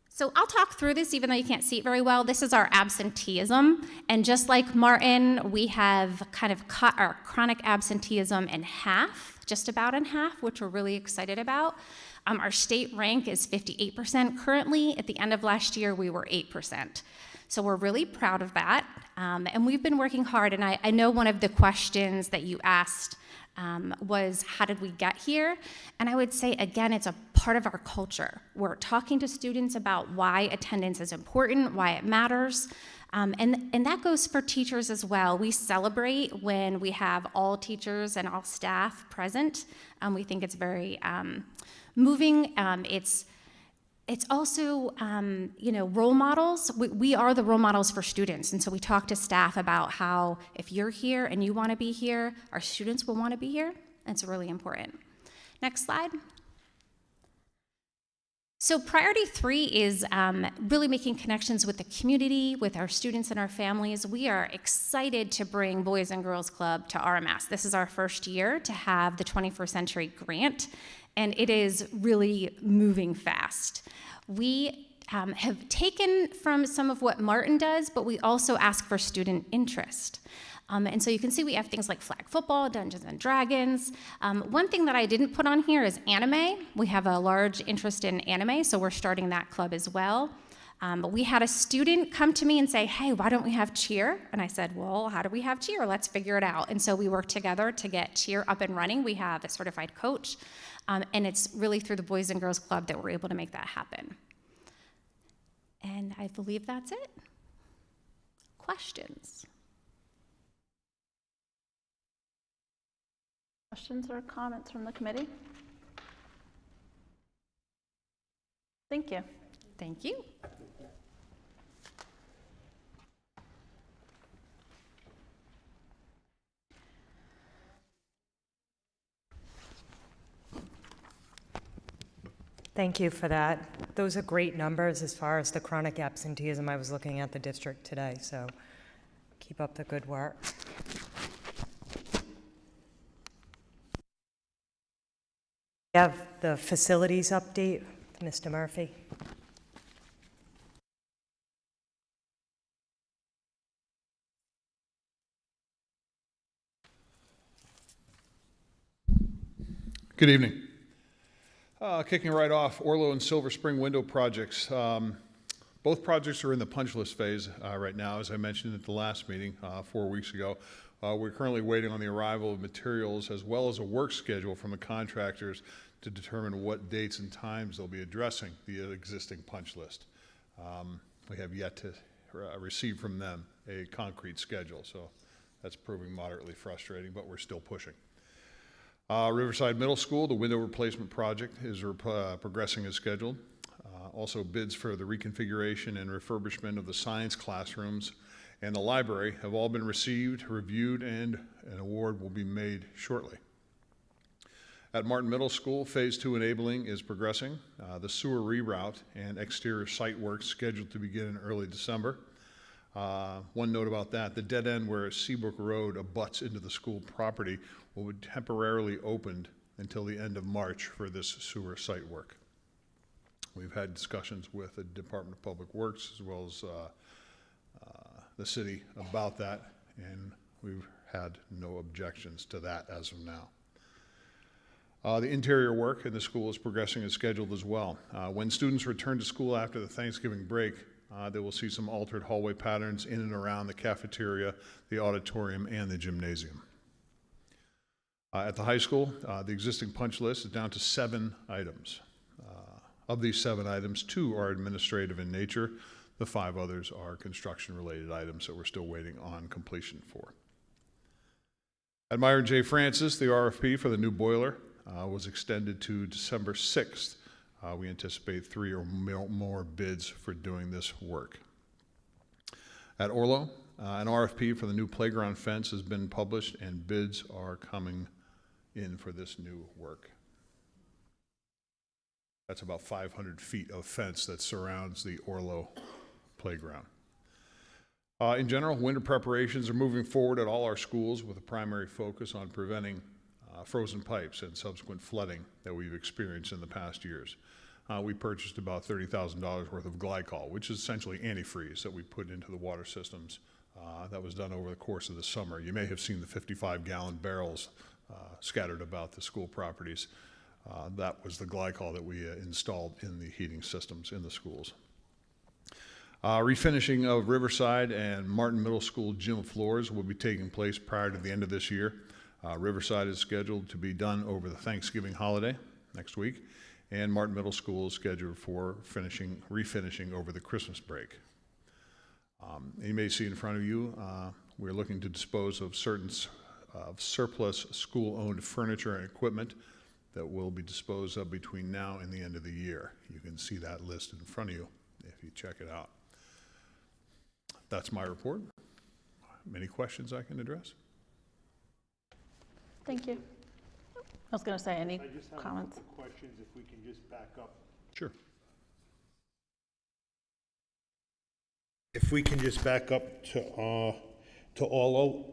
so I'll talk through this even though you can't see it very well. This is our absenteeism, and just like Martin, we have kind of cut our chronic absenteeism in half, just about in half, which we're really excited about. Our state rank is 58% currently. At the end of last year, we were 8%. So we're really proud of that, and we've been working hard, and I know one of the questions that you asked was how did we get here? And I would say, again, it's a part of our culture. We're talking to students about why attendance is important, why it matters, and that goes for teachers as well. We celebrate when we have all teachers and all staff present. We think it's very moving. It's also, role models. We are the role models for students, and so we talk to staff about how if you're here and you want to be here, our students will want to be here. It's really important. Next slide. So priority 3 is really making connections with the community, with our students and our families. We are excited to bring Boys and Girls Club to RMS. This is our first year to have the 21st Century Grant, and it is really moving fast. We have taken from some of what Martin does, but we also ask for student interest. And so you can see we have things like flag football, Dungeons and Dragons. One thing that I didn't put on here is anime. We have a large interest in anime, so we're starting that club as well. But we had a student come to me and say, hey, why don't we have cheer? And I said, well, how do we have cheer? Let's figure it out. And so we worked together to get cheer up and running. We have a certified coach, and it's really through the Boys and Girls Club that we're able to make that happen. And I believe that's it. Questions? Questions or comments from the committee? Thank you. Thank you. Thank you for that. Those are great numbers as far as the chronic absenteeism. I was looking at the district today, so keep up the good work. We have the facilities update, Mr. Murphy. Good evening. Kicking right off, Orlo and Silver Spring window projects. Both projects are in the punch list phase right now, as I mentioned at the last meeting 4 weeks ago. We're currently waiting on the arrival of materials as well as a work schedule from the contractors to determine what dates and times they'll be addressing the existing punch list. We have yet to receive from them a concrete schedule, so that's proving moderately frustrating, but we're still pushing. Riverside Middle School, the window replacement project is progressing as scheduled. Also, bids for the reconfiguration and refurbishment of the science classrooms and the library have all been received, reviewed, and an award will be made shortly. At Martin Middle School, Phase 2 enabling is progressing. The sewer reroute and exterior site work scheduled to begin in early December. One note about that, the dead end where Seabrook Road abuts into the school property will be temporarily opened until the end of March for this sewer site work. We've had discussions with the Department of Public Works as well as the city about that, and we've had no objections to that as of now. The interior work in the school is progressing as scheduled as well. When students return to school after the Thanksgiving break, they will see some altered hallway patterns in and around the cafeteria, the auditorium, and the gymnasium. At the high school, the existing punch list is down to 7 items. Of these 7 items, 2 are administrative in nature. The 5 others are construction-related items that we're still waiting on completion for. At Myron J. Francis, the RFP for the new boiler was extended to December 6th. We anticipate 3 or more bids for doing this work. At Orlo, an RFP for the new playground fence has been published and bids are coming in for this new work. That's about 500 feet of fence that surrounds the Orlo playground. In general, winter preparations are moving forward at all our schools with a primary focus on preventing frozen pipes and subsequent flooding that we've experienced in the past years. We purchased about $30,000 worth of glycol, which is essentially antifreeze that we put into the water systems. That was done over the course of the summer. You may have seen the 55-gallon barrels scattered about the school properties. That was the glycol that we installed in the heating systems in the schools. Refinishing of Riverside and Martin Middle School gym floors will be taking place prior to the end of this year. Riverside is scheduled to be done over the Thanksgiving holiday next week, And Martin Middle School is scheduled for refinishing over the Christmas break. You may see in front of you, we're looking to dispose of certain surplus school-owned furniture and equipment that will be disposed of between now and the end of the year. You can see that list in front of you if you check it out. That's my report. Many questions I can address? Thank you. I was going to say, any I just have comments? a couple questions, if we can just back up. Sure. If we can just back up to Orlo,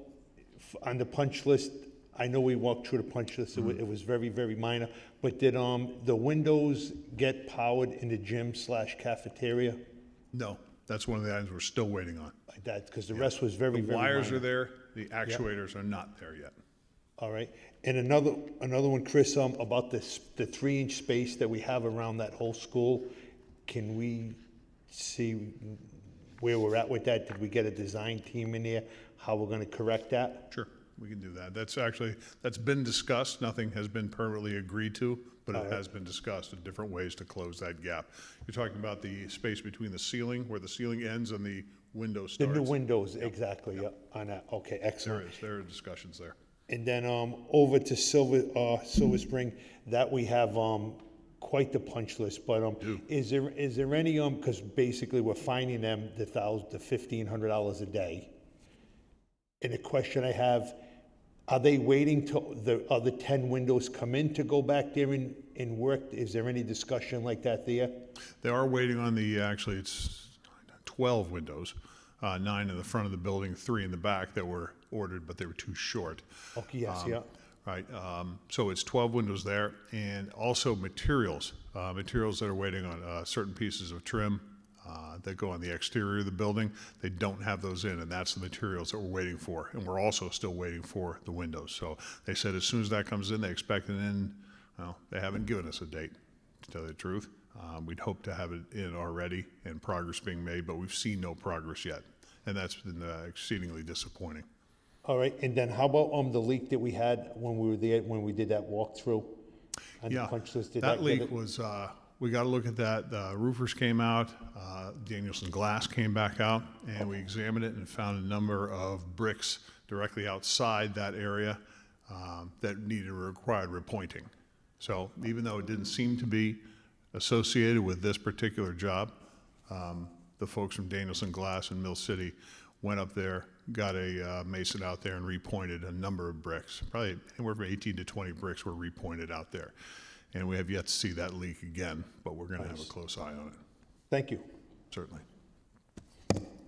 on the punch list, I know we walked through the punch list, it was very, very minor, but did the windows get powered in the gym/cafeteria? No, that's one of the items we're still waiting on. Like that, because the rest was very, The very minor. wires are there, the actuators are not there yet. All right, and another one, Chris, about the 3-inch space that we have around that whole school, can we see where we're at with that? Did we get a design team in there, how we're gonna correct that? Sure, we can do that. That's been discussed. Nothing has been permanently agreed to, but it has been discussed in different ways to close that gap. You're talking about the space between the ceiling, where the ceiling ends and the window The starts. new windows, exactly, yeah, on that, okay, excellent. There are discussions there. And then over to Silver Spring, that we have quite the punch list, but is there any, because basically we're finding them the $1,500 a day. And the question I have, are they waiting till the other 10 windows come in to go back there and work? Is there any discussion like that there? They are waiting on actually it's 12 windows, 9 in the front of the building, 3 in the back that were ordered, but they were too short. Okay, yes, yeah. Right, so it's 12 windows there, and also materials that are waiting on certain pieces of trim that go on the exterior of the building. They don't have those in, and that's the materials that we're waiting for. And we're also still waiting for the windows. So they said as soon as that comes in, they expect it in. Well, they haven't given us a date, to tell you the truth. We'd hope to have it in already and progress being made, but we've seen no progress yet, and that's been exceedingly disappointing. All right, and then how about the leak that we had when we were there, when we did that walkthrough on the Yeah, punch list? Did that get leak it? was, we got to look at that. The roofers came out, Danielson Glass came back out, and we examined it and found a number of bricks directly outside that area that needed or required repointing. So even though it didn't seem to be associated with this particular job, the folks from Danielson Glass in Mill City went up there, got a mason out there and repointed a number of bricks. Probably anywhere from 18 to 20 bricks were repointed out there. And we have yet to see that leak again, but we're going to have a close eye on it, Thank you. certainly.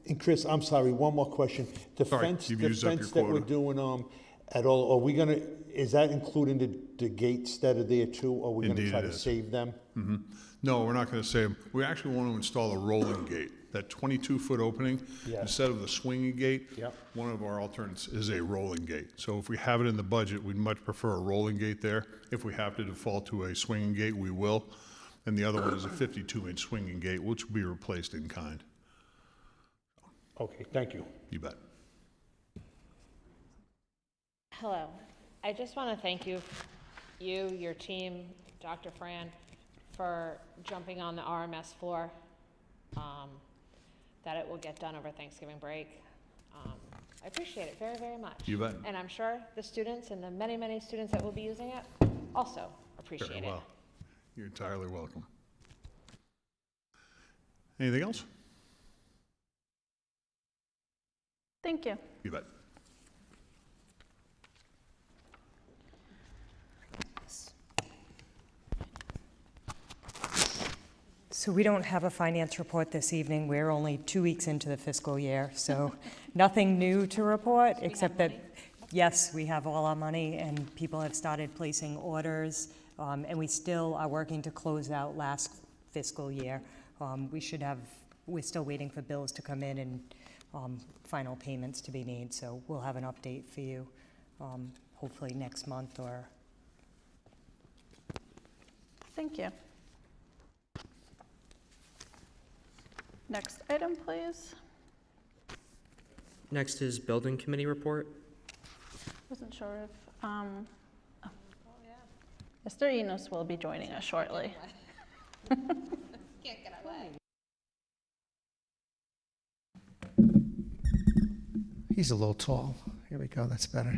And Chris, I'm sorry, one more question. The Sorry, fence, you've the used up your fence that we're quota. doing at all, are we gonna, is that including the gates that are there too? Or are we gonna Indeed try it to is. save them? No, we're not going to save them. We actually want to install a rolling gate. That 22-foot opening, Yeah. instead of the swinging gate, Yep. one of our alternatives is a rolling gate. So if we have it in the budget, we'd much prefer a rolling gate there. If we have to default to a swinging gate, we will. And the other one is a 52-inch swinging gate, which will be replaced in kind. Okay, thank you. You bet. Hello. I just want to thank you, your team, Dr. Fran, for jumping on the RMS floor, that it will get done over Thanksgiving break. I appreciate it very, very much. You bet. And I'm sure the students and the many, many students that will be using it also appreciate Very it. well. You're entirely welcome. Anything else? Thank you. You bet. So we don't have a finance report this evening. We're only 2 weeks into the fiscal year, so nothing new to report, except that, yes, we have all our money, and people have started placing orders, and we still are working to close out last fiscal year. We're still waiting for bills to come in and final payments to be made, so we'll have an update for you, hopefully next month or. Thank you. Next item, please. Next is Building Committee report. Wasn't sure if, Mr. Enos will be joining us shortly. He's a little tall. Here we go, that's better.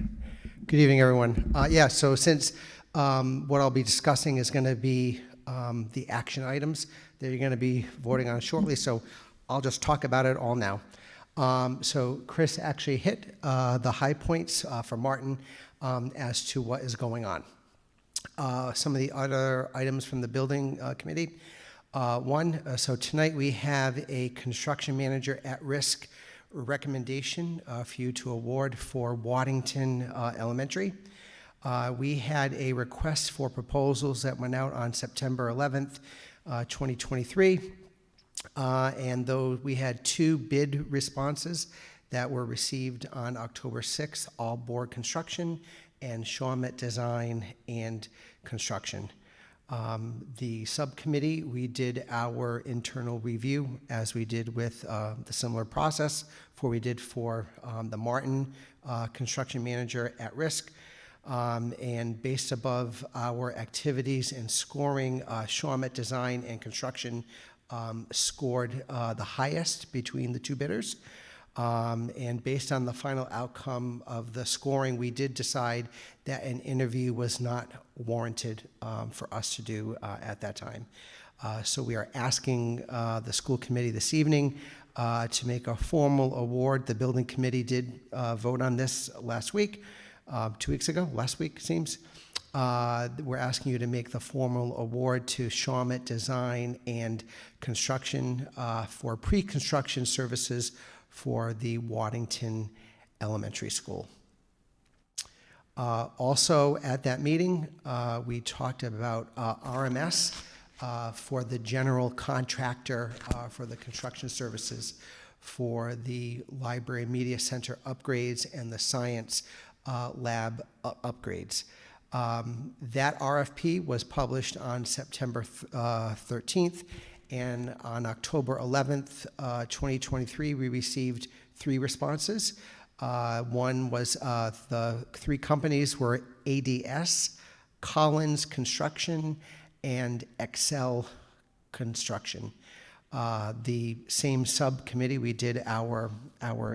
Good evening, everyone. So since what I'll be discussing is going to be the action items that you're going to be voting on shortly, so I'll just talk about it all now. So Chris actually hit the high points for Martin as to what is going on. Some of the other items from the building committee. So tonight we have a construction manager at risk recommendation for you to award for Waddington Elementary. We had a request for proposals that went out on September 11th, 2023. And though we had 2 bid responses that were received on October 6th, All Board Construction and Shawmut Design and Construction. The subcommittee, we did our internal review as we did with the similar process we did for the Martin construction manager at risk. And based above our activities and scoring, Shawmut Design and Construction scored the highest between the 2 bidders. And based on the final outcome of the scoring, we did decide that an interview was not warranted for us to do at that time. So we are asking the school committee this evening to make a formal award. The building committee did vote on this last week, 2 weeks ago, last week it seems. We're asking you to make the formal award to Shawmut Design and Construction for pre-construction services for the Waddington Elementary School. Also at that meeting, we talked about RMS for the general contractor for the construction services for the library media center upgrades and the science lab upgrades. That RFP was published on September 13th, and on October 11th, 2023, we received 3 responses. One was the 3 companies were ADS, Collins Construction, and Excel Construction. The same subcommittee, we did our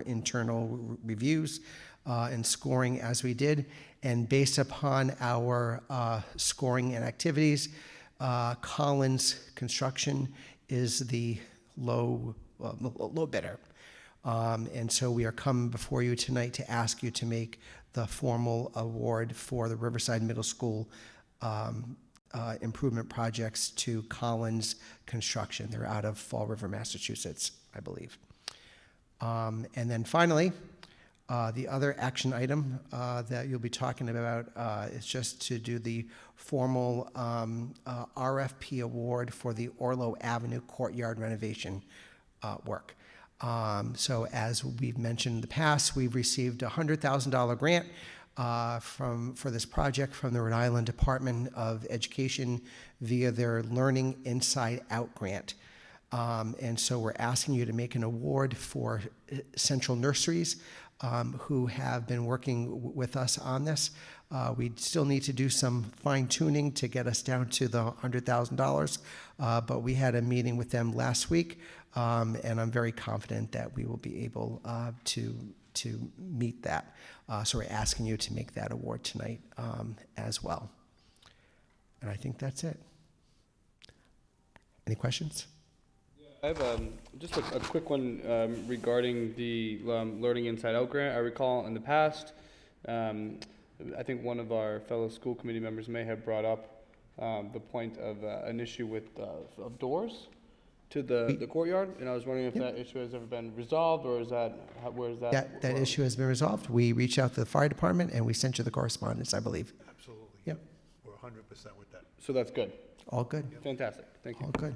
internal reviews and scoring as we did, and based upon our scoring and activities, Collins Construction is the low bidder. And so we are coming before you tonight to ask you to make the formal award for the Riverside Middle School improvement projects to Collins Construction. They're out of Fall River, Massachusetts, I believe. And then finally, the other action item that you'll be talking about is just to do the formal RFP award for the Orlo Avenue courtyard renovation work. So as we've mentioned in the past, we've received a $100,000 grant for this project from the Rhode Island Department of Education via their Learning Inside Out grant. And so we're asking you to make an award for Central Nurseries, who have been working with us on this. We still need to do some fine tuning to get us down to the $100,000, but we had a meeting with them last week, and I'm very confident that we will be able to meet that. So we're asking you to make that award tonight as well. And I think that's it. Any questions? I have just a quick one regarding the Learning Inside Out grant. I recall in the past, I think one of our fellow school committee members may have brought up the point of an issue with of doors to the courtyard, and I was wondering if that issue has ever been resolved, or is that where is that? That issue has been resolved. We reached out to the fire department and we sent you the correspondence, I believe. Absolutely. Yep. We're 100% with that. So that's good. All good. Fantastic. Thank you. All good.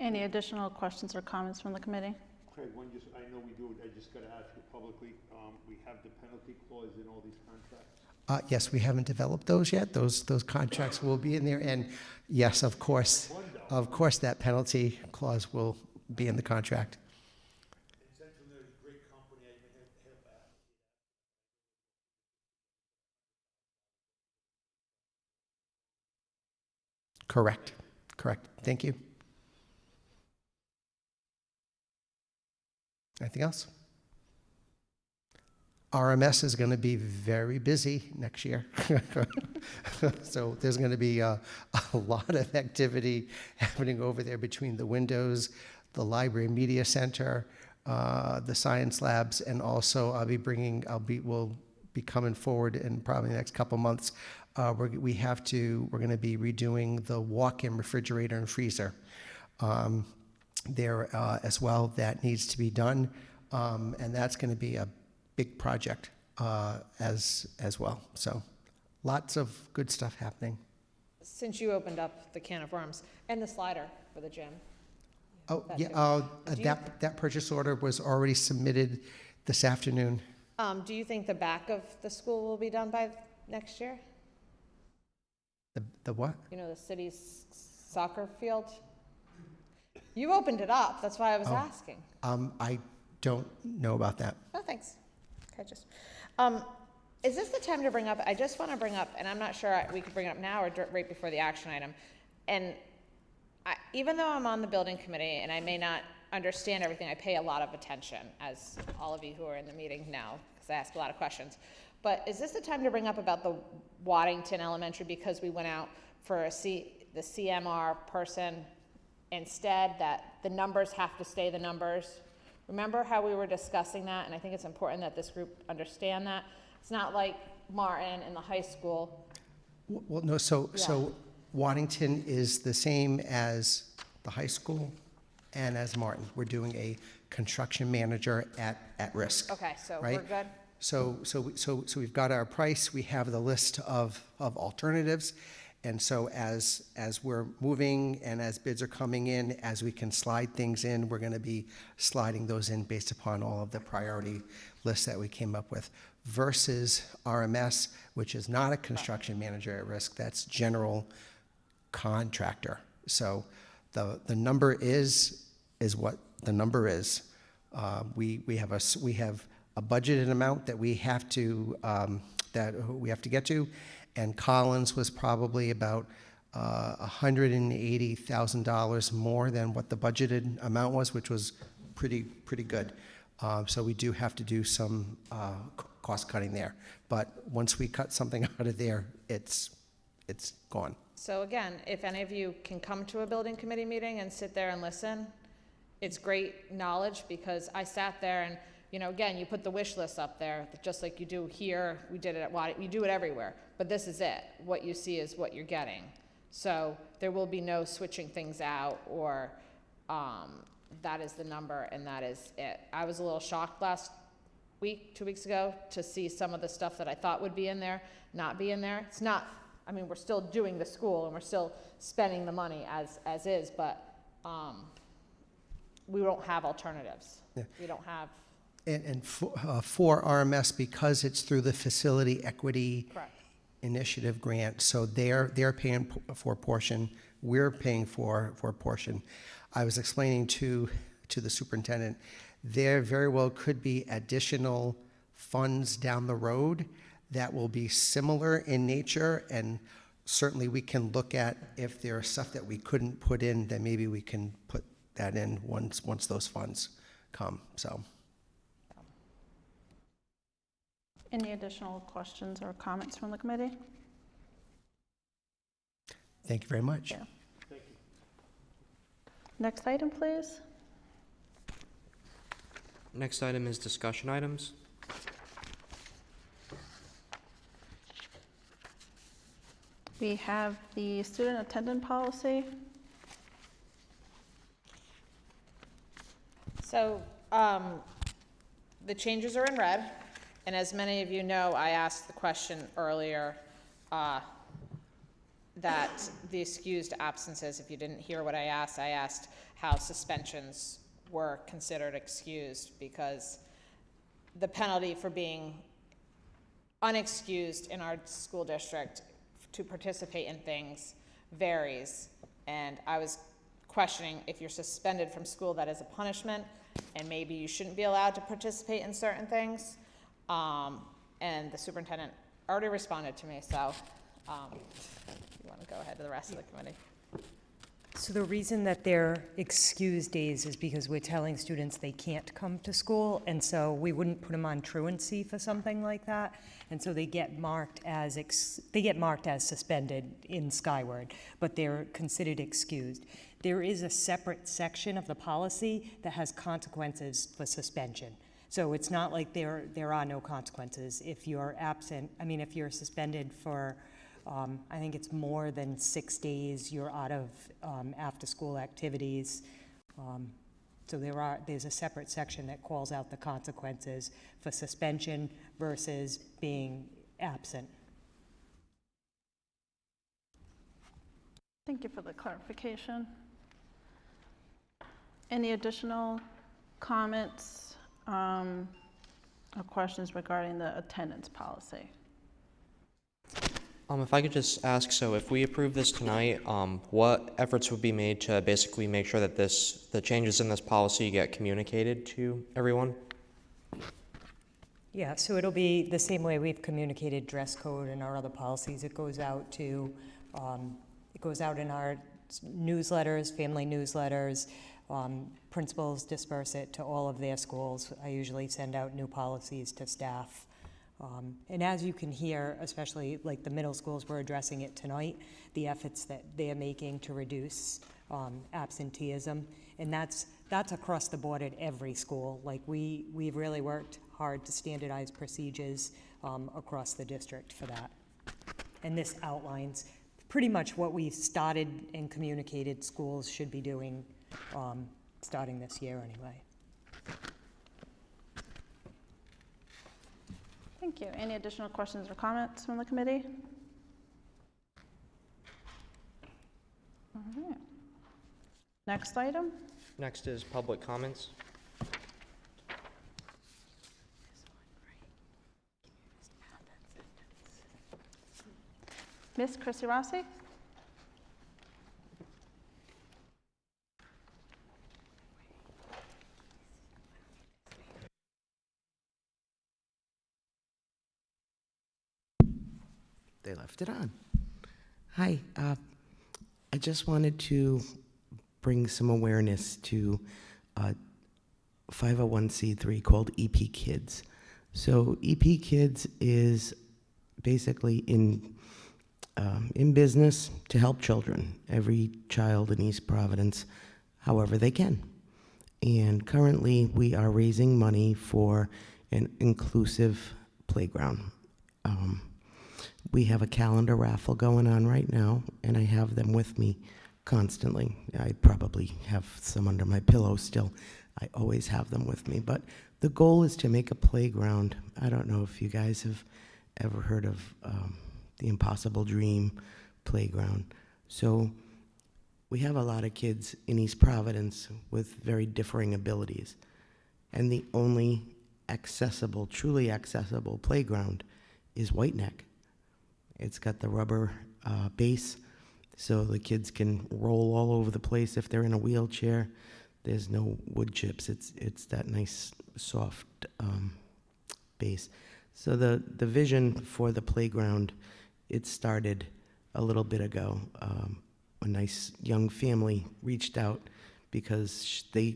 Any additional questions or comments from the committee? Craig, I know we do it, I just gotta ask you publicly, we have the penalty clause in all these contracts? Yes, we haven't developed those yet. Those contracts will be in there, and yes, of course, that penalty clause will be in the contract. Correct. Thank you. Anything else? RMS is going to be very busy next year. So there's going to be a lot of activity happening over there between the windows, the library media center, the science labs, and also we'll be coming forward in probably the next couple months. We're going to be redoing the walk-in refrigerator and freezer there as well. That needs to be done, and that's going to be a big project as well. So lots of good stuff happening. Since you opened up the can of worms and the slider for the gym. Oh, That yeah, too. that purchase order was already submitted this afternoon. Do you think the back of the school will be done by next year? The what? You know, the city's soccer field? You opened it up, that's why I was asking. I don't know about that. Oh, thanks. Okay, is this the time to bring up, I just want to bring up, and I'm not sure we could bring it up now or right before the action item, and even though I'm on the building committee and I may not understand everything, I pay a lot of attention, as all of you who are in the meeting know, because I ask a lot of questions. But is this the time to bring up about the Waddington Elementary, because we went out for the CMR person instead, that the numbers have to stay the numbers? Remember how we were discussing that? And I think it's important that this group understand that. It's not like Martin in the high school. Well, no, so Waddington is the same as the high school and as Martin. We're doing a construction manager at risk. Okay, so right? we're good? So we've got our price, we have the list of alternatives, and so as we're moving and as bids are coming in, as we can slide things in, we're going to be sliding those in based upon all of the priority lists that we came up with, versus RMS, which is not a construction manager at risk, that's general contractor. So the number is what the number is. We have a budgeted amount that we have to get to, and Collins was probably about $180,000 more than what the budgeted amount was, which was pretty good. So we do have to do some cost cutting there. But once we cut something out of there, it's gone. So again, if any of you can come to a building committee meeting and sit there and listen, it's great knowledge, because I sat there and, you know, again, you put the wish list up there, just like you do here. We did it at Waddington. You do it everywhere. But this is it. What you see is what you're getting. So there will be no switching things out, or that is the number and that is it. I was a little shocked last week, 2 weeks ago, to see some of the stuff that I thought would be in there not be in there. It's not, I mean, we're still doing the school and we're still spending the money as is, but we don't have alternatives. Yeah. We don't have. And for RMS, because it's through the Facility Equity Initiative grant, so they're paying for a portion, we're paying for a portion. I was explaining to the superintendent, there very well could be additional funds down the road that will be similar in nature, and certainly we can look at if there's stuff that we couldn't put in, then maybe we can put that in once those funds come. So. Any additional questions or comments from the committee? Thank you very much. Yeah. Thank you. Next item, please. Next item is discussion items. We have the student attendance policy. So the changes are in red, and as many of you know, I asked the question earlier that the excused absences, if you didn't hear what I asked how suspensions were considered excused, because the penalty for being unexcused in our school district to participate in things varies. And I was questioning if you're suspended from school, that is a punishment, and maybe you shouldn't be allowed to participate in certain things. And the superintendent already responded to me, so you want to go ahead to the rest of the committee. So the reason that they're excused days is because we're telling students they can't come to school, and so we wouldn't put them on truancy for something like that, and so they get marked as suspended in Skyward, but they're considered excused. There is a separate section of the policy that has consequences for suspension. So it's not like there are no consequences. If you're absent, if you're suspended for I think it's more than 6 days, you're out of after-school activities. So there's a separate section that calls out the consequences for suspension versus being absent. Thank you for the clarification. Any additional comments or questions regarding the attendance policy? If I could just ask, so if we approve this tonight, what efforts would be made to basically make sure that the changes in this policy get communicated to everyone? Yeah, so it'll be the same way we've communicated dress code and our other policies. It goes out in our newsletters, family newsletters. Principals disperse it to all of their schools. I usually send out new policies to staff. And as you can hear, especially like the middle schools, we're addressing it tonight, the efforts that they're making to reduce absenteeism. And that's across the board at every school. Like we've really worked hard to standardize procedures across the district for that. And this outlines pretty much what we've started and communicated schools should be doing starting this year anyway. Thank you. Any additional questions or comments from the committee? All right. Next item. Next is public comments. Miss Chrissy Rossi? They left it on. Hi, I just wanted to bring some awareness to a 501c3 called EP Kids. So EP Kids is basically in business to help children, every child in East Providence, however they can. And currently we are raising money for an inclusive playground. We have a calendar raffle going on right now, and I have them with me constantly. I probably have some under my pillow still. I always have them with me. But the goal is to make a playground. I don't know if you guys have ever heard of the Impossible Dream playground. So we have a lot of kids in East Providence with very differing abilities. And the only accessible, truly accessible playground is White Neck. It's got the rubber base, so the kids can roll all over the place if they're in a wheelchair. There's no wood chips. It's that nice, soft base. So the vision for the playground, it started a little bit ago. A nice young family reached out because they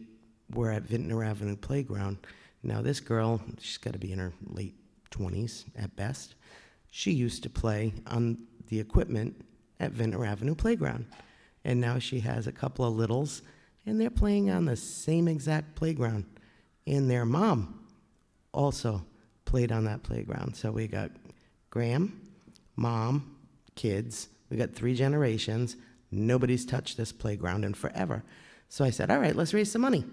were at Vintner Avenue Playground. Now this girl, she's got to be in her late 20s at best. She used to play on the equipment at Vintner Avenue Playground. And now she has a couple of littles, and they're playing on the same exact playground. And their mom also played on that playground. So we got Graham, mom, kids. We got 3 generations. Nobody's touched this playground in forever. So I said, all right, let's raise some money.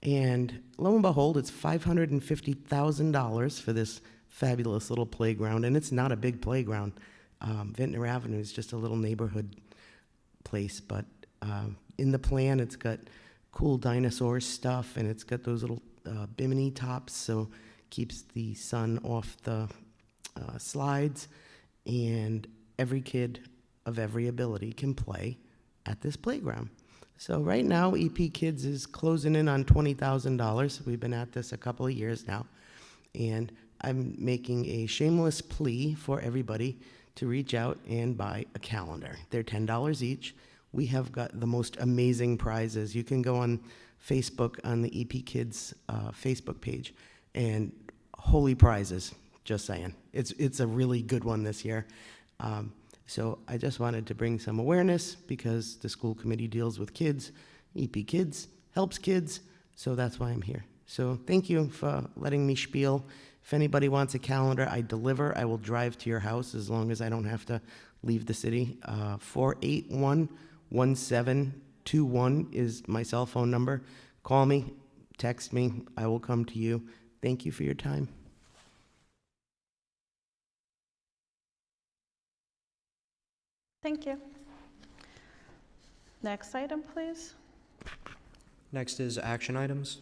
And lo and behold, it's $550,000 for this fabulous little playground, and it's not a big playground. Vintner Avenue is just a little neighborhood place, but in the plan, it's got cool dinosaur stuff, and it's got those little bimini tops, so keeps the sun off the slides, and every kid of every ability can play at this playground. So right now, EP Kids is closing in on $20,000. We've been at this a couple of years now, and I'm making a shameless plea for everybody to reach out and buy a calendar. They're $10 each. We have got the most amazing prizes. You can go on Facebook on the EP Kids Facebook page, and holy prizes, just saying. It's a really good one this year. So I just wanted to bring some awareness because the school committee deals with kids. EP Kids helps kids, so that's why I'm here. So thank you for letting me spiel. If anybody wants a calendar, I deliver. I will drive to your house as long as I don't have to leave the city. 481-1721 is my cell phone number. Call me, text me, I will come to you. Thank you for your time. Thank you. Next item, please. Next is action items.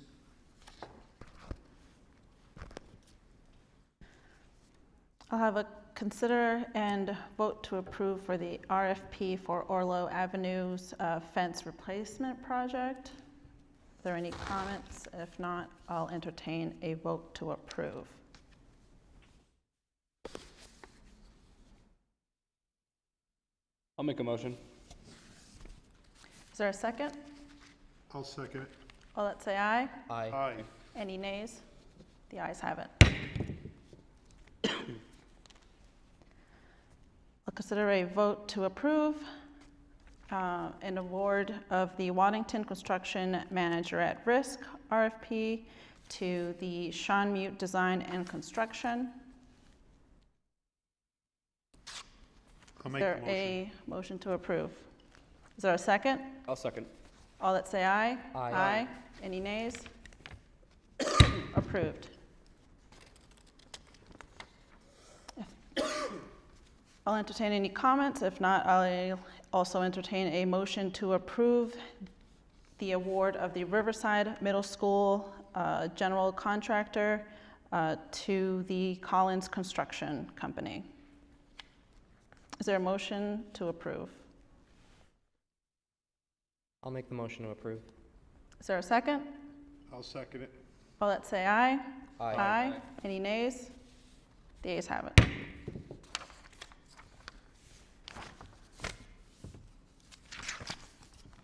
I'll have a consider and vote to approve for the RFP for Orlo Avenue's fence replacement project. Are there any comments? If not, I'll entertain a vote to approve. I'll make a motion. Is there a second? I'll second it. All that say aye. Aye. Aye. Any nays? The ayes have it. I'll consider a vote to approve an award of the Waddington Construction Manager at Risk RFP to the Sean Mute Design and Construction. I'll Is make there the motion. a motion to approve? Is there a second? I'll second. All that say aye. Aye. Any nays? Approved. I'll entertain any comments. If not, I'll also entertain a motion to approve the award of the Riverside Middle School general contractor to the Collins Construction Company. Is there a motion to approve? I'll make the motion to approve. Is there a second? I'll second it. All that say aye. Aye. Any nays? The ayes have it.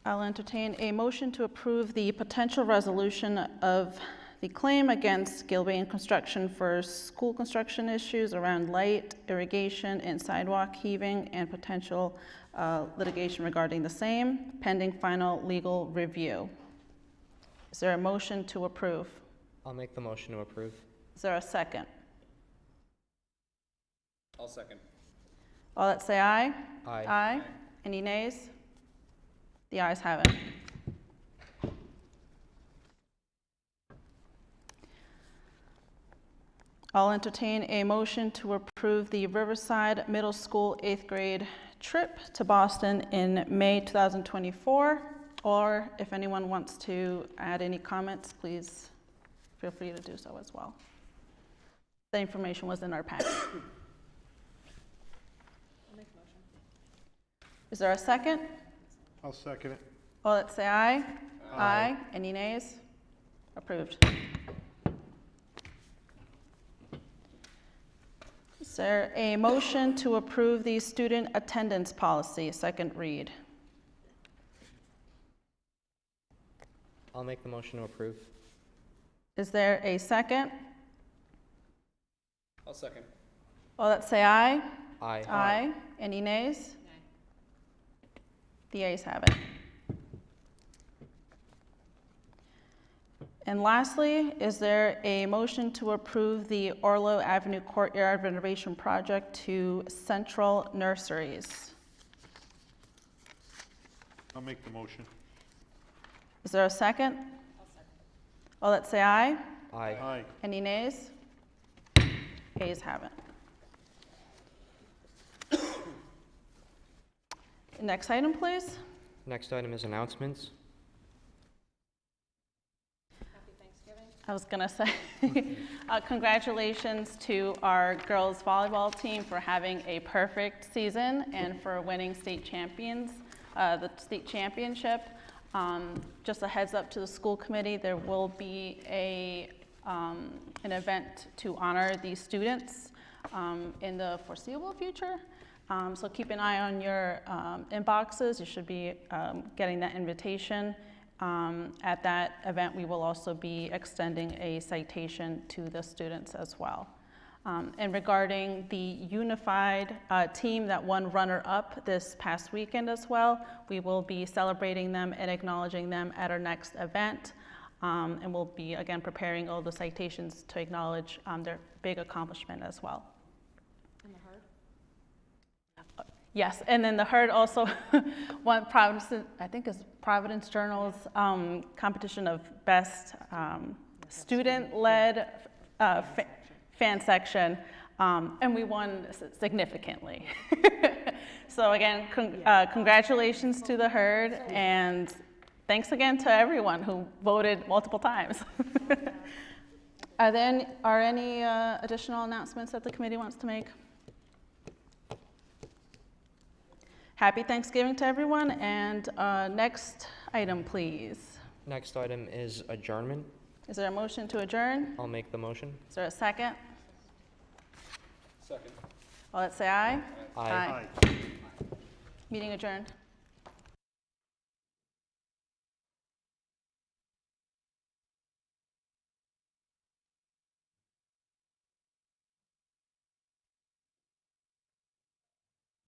I'll entertain a motion to approve the potential resolution of the claim against Gilbane Construction for school construction issues around light, irrigation, and sidewalk heaving, and potential litigation regarding the same, pending final legal review. Is there a motion to approve? I'll make the motion to approve. Is there a second? I'll second. All that say aye. Aye. Any nays? The ayes have it. I'll entertain a motion to approve the Riverside Middle School 8th grade trip to Boston in May 2024, or if anyone wants to add any comments, please feel free to do so as well. The information was in our packet. Is there a second? I'll second it. All that say aye. Aye. Any nays? Approved. Is there a motion to approve the student attendance policy, second read? I'll make the motion to approve. Is there a second? I'll second. All that say aye. Aye. Any nays? The ayes have it. And lastly, is there a motion to approve the Orlo Avenue Courtyard renovation project to Central Nurseries? I'll make the motion. Is there a second? All that say aye. Aye. Any nays? Ayes have it. Next item, please. Next item is announcements. I was going to say congratulations to our girls volleyball team for having a perfect season and for winning state champions, the state championship. Just a heads up to the school committee, there will be an event to honor these students in the foreseeable future. So keep an eye on your inboxes. You should be getting that invitation. At that event, we will also be extending a citation to the students as well. And regarding the unified team that won runner-up this past weekend as well, we will be celebrating them and acknowledging them at our next event. And we'll be, again, preparing all the citations to acknowledge their big accomplishment as well. And the herd? Yes, and then the herd also won Providence, I think it's Providence Journal's competition of best student-led fan section, and we won significantly. So again, congratulations to the herd, and thanks again to everyone who voted multiple times. Are any additional announcements that the committee wants to make? Happy Thanksgiving to everyone, and next item, please. Next item is adjournment. Is there a motion to adjourn? I'll make the motion. Is there a second? Second. All, let's say aye. Aye. Meeting adjourned.